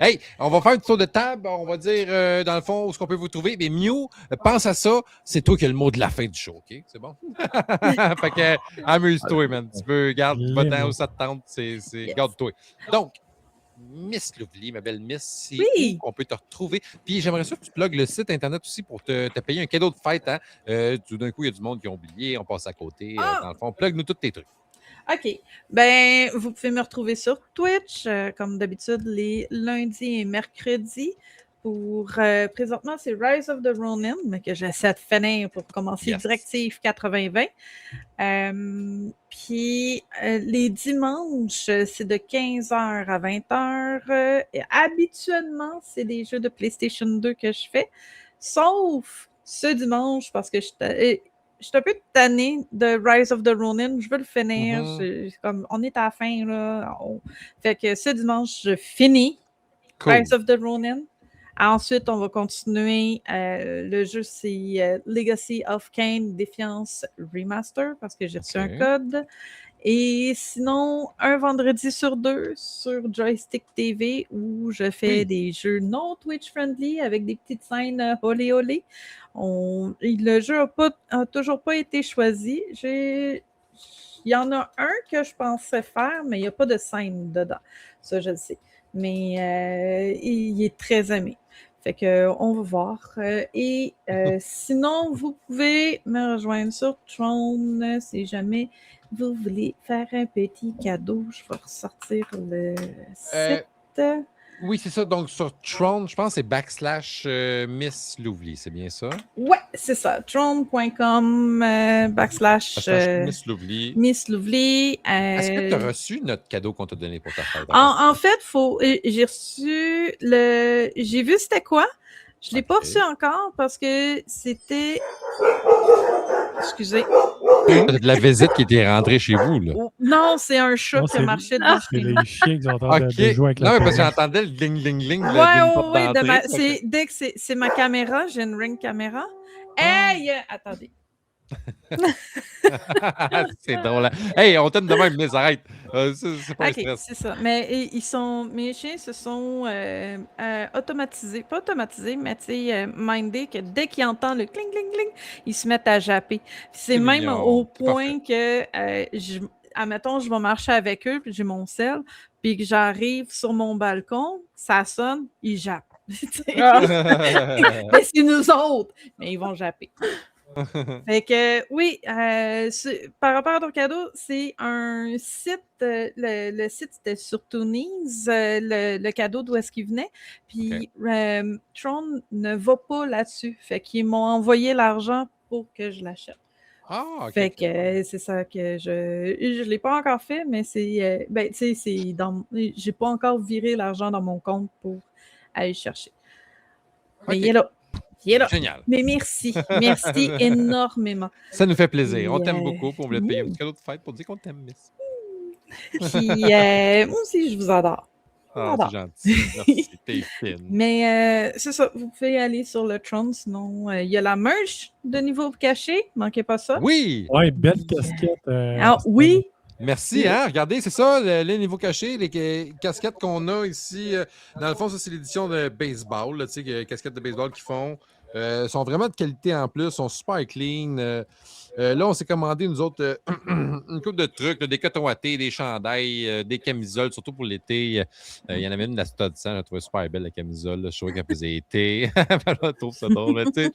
Hey, on va faire un tour de table, on va dire, dans le fond, où est-ce qu'on peut vous trouver. Mais Mew, pense à ça, c'est toi qui as le mot de la fin du show, OK? C'est bon? Fait que, amuse-toi, man. Tu peux, garde, va-t'en où ça te tente, garde-toi. Donc, Miss Lovely, ma belle Miss, c'est Oui. où qu'on peut te retrouver. Puis j'aimerais ça que tu plugues le site Internet aussi pour te payer un cadeau de fête. Hein? Tout d'un coup, il y a du monde qui a oublié, on passe à côté. Dans le fond, plug-nous tous tes trucs. OK. Ben, vous pouvez me retrouver sur Twitch, comme d'habitude, les lundis et mercredis. Présentement, c'est Rise of the Ronin, mais que j'essaie de finir pour commencer Directive 80-20. Puis les dimanches, c'est de 15h à 20h. Habituellement, c'est des jeux de PlayStation 2 que je fais, sauf ce dimanche parce que je suis un peu tannée de Rise of the Ronin. Je veux le finir. Comme, on est à la fin. Là. Fait que ce dimanche, je finis Rise of the Ronin. Ensuite, on va continuer. Le jeu, c'est Legacy of Kain Défiance Remaster parce que j'ai reçu un code. Et sinon, un vendredi sur 2 sur Joystick TV où je fais des jeux non Twitch-friendly avec des petites scènes olé olé. Le jeu n'a toujours pas été choisi. Il y en a un que je pensais faire, mais il n'y a pas de scène dedans. Ça, je le sais. Mais il est très aimé. Fait qu'on va voir. Sinon, vous pouvez me rejoindre sur Tron si jamais vous voulez faire un petit cadeau. Je vais ressortir le site. Oui, c'est ça. Donc, sur Tron, je pense que c'est / Miss Lovely. C'est bien ça? Ouais, c'est ça. Tron.com / Miss Lovely. Miss Lovely. Est-ce que tu as reçu notre cadeau qu'on t'a donné pour ta fête? En fait, j'ai reçu j'ai vu c'était quoi. Je ne l'ai pas reçu encore parce que c'était. Excusez. De la visite qui était rentrée chez vous, là. Non, c'est un chat qui a marché devant chez nous. C'est les chiens qui ont entendu de jouer avec la non, mais parce que j'entendais le ding-ling-ling. Oui, dès que c'est ma caméra, j'ai une Ring caméra. Hey! Attendez. C'est drôle. Hey, on t'aime de même, mais arrête. C'est pas un stress. C'est ça. Mais mes chiens se sont automatisés. Pas automatisés, mais tu sais, mindés que dès qu'ils entendent le cling, cling, cling, ils se mettent à japper. C'est même mignon. Au point que, admettons, je vais marcher avec eux, puis j'ai mon sel, puis que j'arrive sur mon balcon, ça sonne, ils jappent. Mais c'est nous autres, mais ils vont japper. Fait que oui, par rapport à ton cadeau, c'est un site. Le site c'était sur Toonies, le cadeau d'où est-ce qu'il venait. Puis Tron ne va pas là-dessus. Fait qu'ils m'ont envoyé l'argent pour que je l'achète. Fait que c'est ça que je l'ai pas encore fait, mais c'est tu sais, j'ai pas encore viré l'argent dans mon compte pour aller chercher. Mais il est là. Génial. Mais merci énormément. Ça nous fait plaisir. On t'aime beaucoup. On voulait te payer un petit cadeau de fête pour dire qu'on t'aime, Miss. Puis, moi aussi, je vous adore. Ah, Voilà. c'est gentil. Merci, t'es fine. Mais c'est ça, vous pouvez aller sur le Tron, sinon il y a la merch de niveau caché, manquez pas ça. Oui! Ouais, belle casquette. Ah oui, Merci, hein? Regardez, c'est ça, les niveaux cachés, les casquettes qu'on a ici. Dans le fond, ça, c'est l'édition de baseball, là, tu sais, casquettes de baseball qu'ils font. Sont vraiment de qualité en plus, sont super clean. Là, on s'est commandé, nous autres, une couple de trucs, là, des cotons à thé, des chandails, des camisoles, surtout pour l'été. Il y en avait une de la Stud 100, je la trouvais super belle, la camisole. Là. Je trouvais qu'elle faisait été. Je trouve ça drôle, tu sais.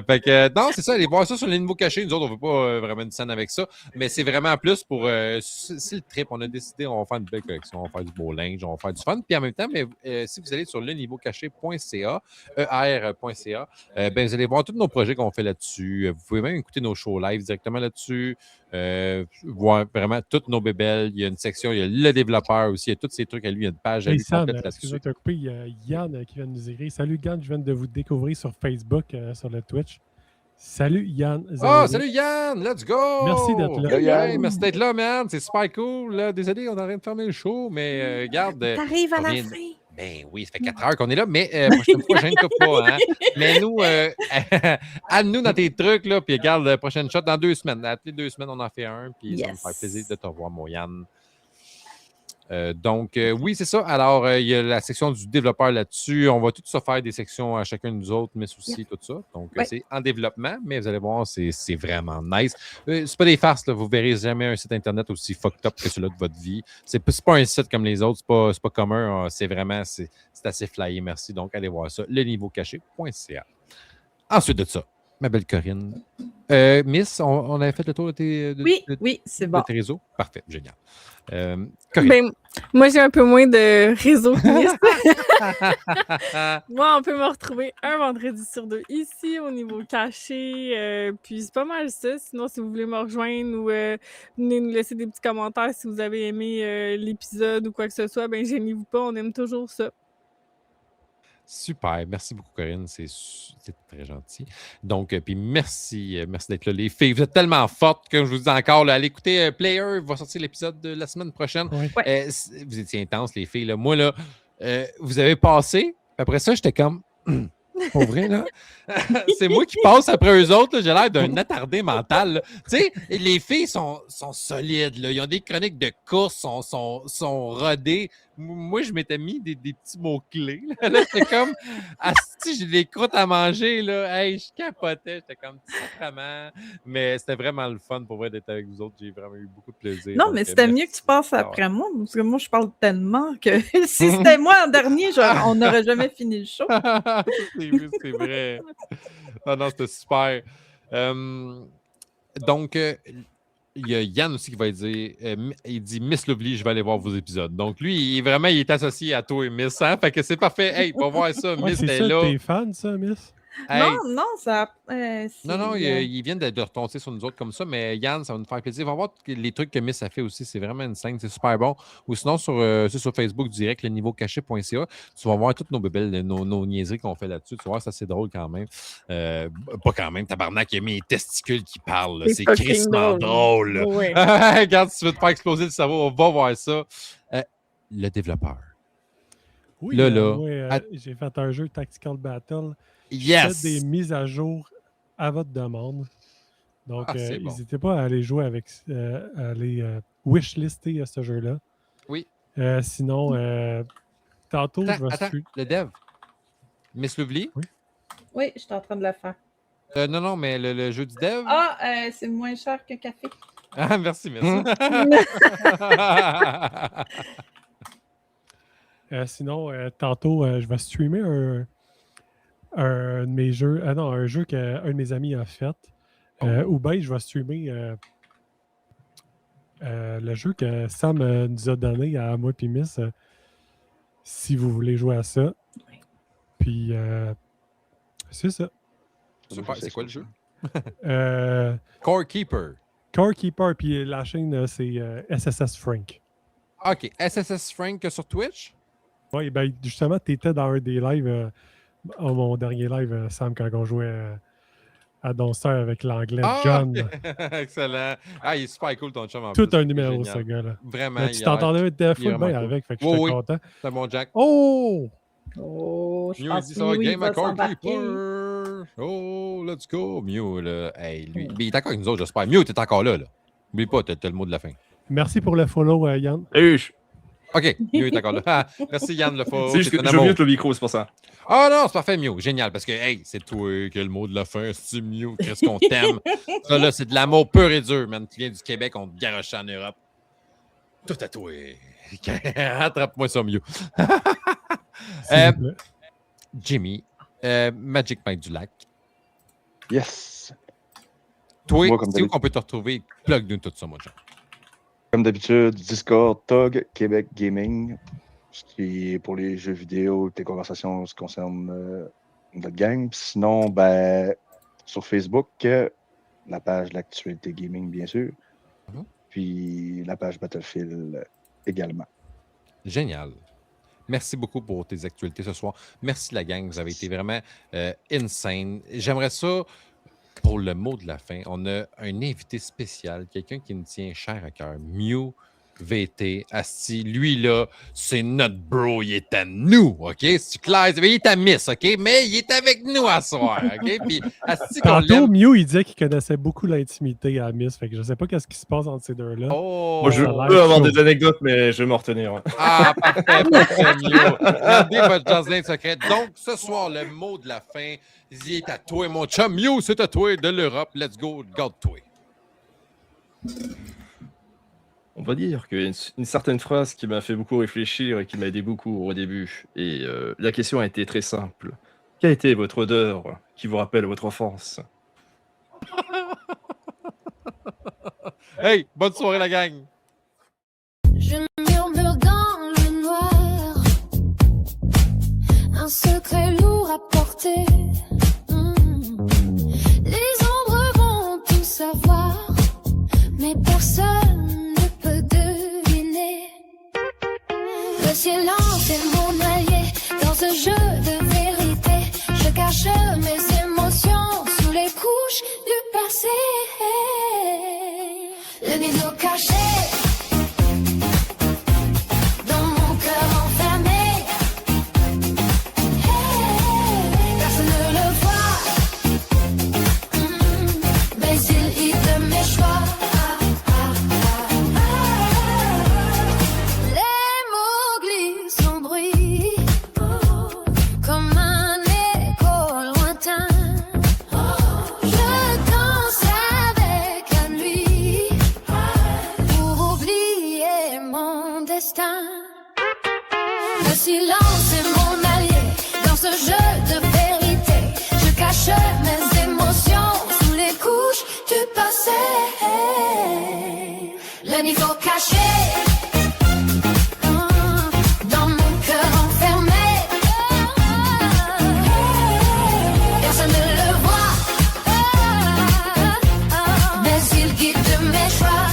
Fait que, non, c'est ça, allez voir ça sur les niveaux cachés. Nous autres, on ne veut pas vraiment une scène avec ça, mais c'est vraiment plus pour. C'est le trip. On a décidé, on va faire une belle collection, on va faire du beau linge, on va faire du fun. Puis en même temps, mais, si vous allez sur leniveaucaché.ca, er.ca, ben, vous allez voir tous nos projets qu'on fait là-dessus. Vous pouvez même écouter nos shows live directement là-dessus. Voir vraiment toutes nos bébelles. Il y a une section, il y a le développeur aussi. Il y a tous ces trucs à lui. Il y a une page à Hey lui Sam, complète là-dessus. excuse-moi de te couper, il y a Yann qui vient de nous écrire. Salut Yann, je viens de vous découvrir sur Facebook, sur le Twitch. Salut Yann. Ah, salut Yann! Let's go! Merci d'être là. Hey, merci d'être là, man. C'est super cool. Là. Désolé, on est en train de fermer le show, mais regarde. t'arrives à on la vient- fin. Ben oui, ça fait 4 heures qu'on est là, mais prochaine fois, je ne pas. Hein? Mais nous, aide-nous dans tes trucs, là, puis regarde, la prochaine shot dans 2 semaines. À toutes les 2 semaines, on en fait un, puis ça va me faire plaisir de te revoir, mon Yann. Donc, oui, c'est ça. Alors, il y a la section du développeur là-dessus. On va tout ça faire des sections à chacun de nous autres, mais aussi tout ça. Donc, c'est en développement, mais vous allez voir, c'est vraiment nice. C'est pas des farces, là. Vous verrez jamais un site Internet aussi fucked up que celui-là de votre vie. C'est pas un site comme les autres. C'est pas commun. C'est vraiment, c'est assez flyé. Merci. Donc, allez voir ça. Leniveaucaché.ca. Ensuite de ça, ma belle Corinne. Miss, on avait fait le tour de tes, Oui, c'est bon. de tes réseaux? Parfait, génial. Corinne. Ben, moi, j'ai un peu moins de réseau que Miss. Moi, on peut me retrouver un vendredi sur 2 ici au niveau caché. Puis c'est pas mal ça. Sinon, si vous voulez me rejoindre ou venez nous laisser des petits commentaires si vous avez aimé l'épisode ou quoi que ce soit, ben gênez-vous pas, on aime toujours ça. Super. Merci beaucoup, Corinne. C'est très gentil. Donc, puis merci d'être là, les filles. Vous êtes tellement fortes que je vous dis encore, là, allez écouter Player, va sortir l'épisode de la semaine prochaine. Oui. Vous étiez intenses, les filles. Là. Moi, là, vous avez passé. Après ça, j'étais comme... Pour vrai, là, c'est moi qui passe après eux autres. là. J'ai l'air d'un attardé mental. là. Tu sais, les filles sont solides. Là. Ils ont des chroniques de course, sont rodées. Moi, je m'étais mis des petits mots-clés. Là, j'étais comme, si j'ai des croûtes à manger, là, hey, je capotais. J'étais comme, sacrément. Mais c'était vraiment le fun pour vrai d'être avec vous autres. J'ai vraiment eu beaucoup de plaisir. Non, Donc, mais c'était mieux que tu passes après moi, parce que moi, je parle tellement que si c'était moi en dernier, on n'aurait jamais fini le show. c'est vrai. Non, c'était super. Donc, il y a Yann aussi qui va dire, il dit Miss Lovely, je vais aller voir vos épisodes. Donc, lui, il est associé à toi et Miss. Hein? Fait que c'est parfait. Hey, va voir ça. Ouais, Miss c'est est ça, là. t'es fan, ça, Miss? Hey. Non, ça. Non, ils viennent de retomber sur nous autres comme ça, mais Yann, ça va nous faire plaisir. Va voir les trucs que Miss a fait aussi, c'est vraiment une scène, c'est super bon. Ou sinon, sur Facebook direct, le niveaucaché.ca, tu vas voir toutes nos bébelles, nos niaiseries qu'on fait là-dessus. Tu vas voir, ça c'est drôle quand même. Pas quand même, tabarnak, il y a mes testicules qui parlent. Là. C'est crissement drôle. Là. Ouais. Regarde, si tu veux te faire exploser le cerveau, on va voir ça. Le développeur. Oui, Là, moi, j'ai fait un jeu Tactical Battle. Yes! J'ai fait des mises à jour à votre demande. Donc, bon. n'hésitez pas à aller jouer avec, à aller wishlister ce jeu-là. Oui. Sinon, tantôt, je vais Attends, le dev. Miss Lovely? Oui, je suis en train de le faire. Non, mais le jeu du dev? Ah, c'est moins cher qu'un café. Ah, merci, Miss. Sinon, tantôt, je vais streamer un de mes jeux. Un jeu qu'un de mes amis a fait. Ou bien je vais streamer le jeu que Sam nous a donné à moi et Miss. Si vous voulez jouer à ça. Puis, c'est ça. Super, c'est quoi le jeu? Core Keeper. puis la chaîne, c'est SSS Frank. OK. SSS Frank sur Twitch? Oui, ben justement, tu étais dans un des lives, mon dernier live, Sam, quand on jouait annonceur avec l'anglais Ah! John. Excellent. Ah, il est super cool, ton chum, en Tout plus. un numéro, Génial. ce gars-là. Vraiment, Mais tu t'entendais full bien avec, fait que j'étais content. C'est mon Jack. Oh! Oh, je Mew, il pense dit que ça va, Mew, il game à va s'embarquer. Keeper. Oh, let's go. Mew, là. Hey, lui. Mais il est encore avec nous autres, j'espère. Mew, t'es encore là, là. N'oublie pas, t'as le mot de la fin. Merci pour le follow, Yann. OK, Mew est encore là. Ah, merci, Yann, le follow. Si, je mute le micro, c'est pour ça. Ah non, c'est parfait, Mew. Génial, parce que, hey, c'est toi qui as le mot de la fin. C'est Mew, qu'est-ce qu'on t'aime. Ça, là, c'est de l'amour pur et dur, man. Tu viens du Québec, on te garoche en Europe. Tout à toi. Attrape-moi ça, Mew. S'il vous plaît. Jimmy, Magic Mike du Lac. Yes. Toi, Moi, comme c'est où qu'on peut te retrouver? Plug-nous tout ça, mon chat. Comme d'habitude, Discord, TOG, Québec Gaming, ce qui est pour les jeux vidéo, tes conversations en ce qui concerne notre gang. Puis sinon, ben, sur Facebook, la page L'Actualité Gaming, bien sûr. Puis la page Battlefield également. Génial. Merci beaucoup pour tes actualités ce soir. Merci la gang, vous avez été vraiment insane. J'aimerais ça, pour le mot de la fin, on a un invité spécial, quelqu'un qui nous tient cher à cœur, Mew VT, Asti. Lui, là, c'est notre bro, il est à nous, OK? C'est clair, il est à Miss, OK? Mais il est avec nous à soir, OK? Puis, Asti, qu'on Tantôt, l'aime. Mew, il disait qu'il connaissait beaucoup l'intimité à Miss, fait que je sais pas qu'est-ce qui se passe entre ces deux-là. Oh! Moi, je ça a l'air peux avoir chaud. des anecdotes, mais je vais m'en retenir. Ah, parfait, Mew. Gardez votre Jocelyn secret. Donc, ce soir, le mot de la fin, il est à toi, mon chum. Mew, c'est à toi de l'Europe. Let's go, garde-toi. On va dire qu'il y a une certaine phrase qui m'a fait beaucoup réfléchir et qui m'a aidé beaucoup au début. Et la question a été très simple. Quelle a été votre odeur qui vous rappelle votre enfance? Hey, bonne soirée, la gang. Je murmure dans le noir, un secret lourd à porter. Les ombres vont tout savoir, mais personne ne peut deviner. Le silence est mon allié dans ce jeu de vérité. Je cache mes émotions sous les couches du passé. Le niveau caché dans mon cœur enfermé. Personne ne le voit, mais il hisse mes choix. Les mots glissent sans bruit, comme un écho lointain. Je danse avec la nuit pour oublier mon destin. Le silence est mon allié dans ce jeu de vérité. Je cache mes émotions sous les couches du passé. Le niveau caché dans mon cœur enfermé. Personne ne le voit, mais il guide mes choix.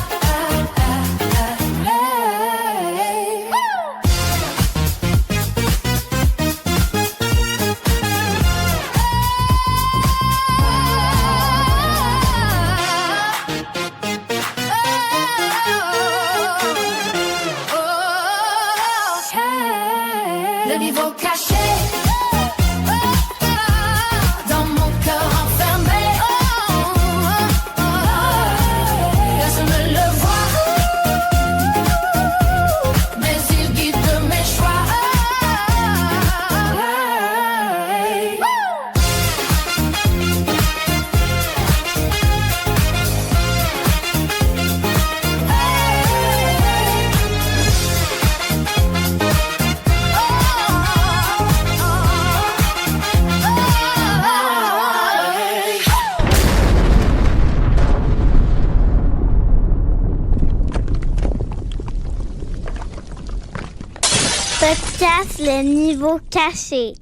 Le niveau caché dans mon cœur enfermé. Personne ne le voit, mais il guide mes choix. Podcast Le Niveau Caché.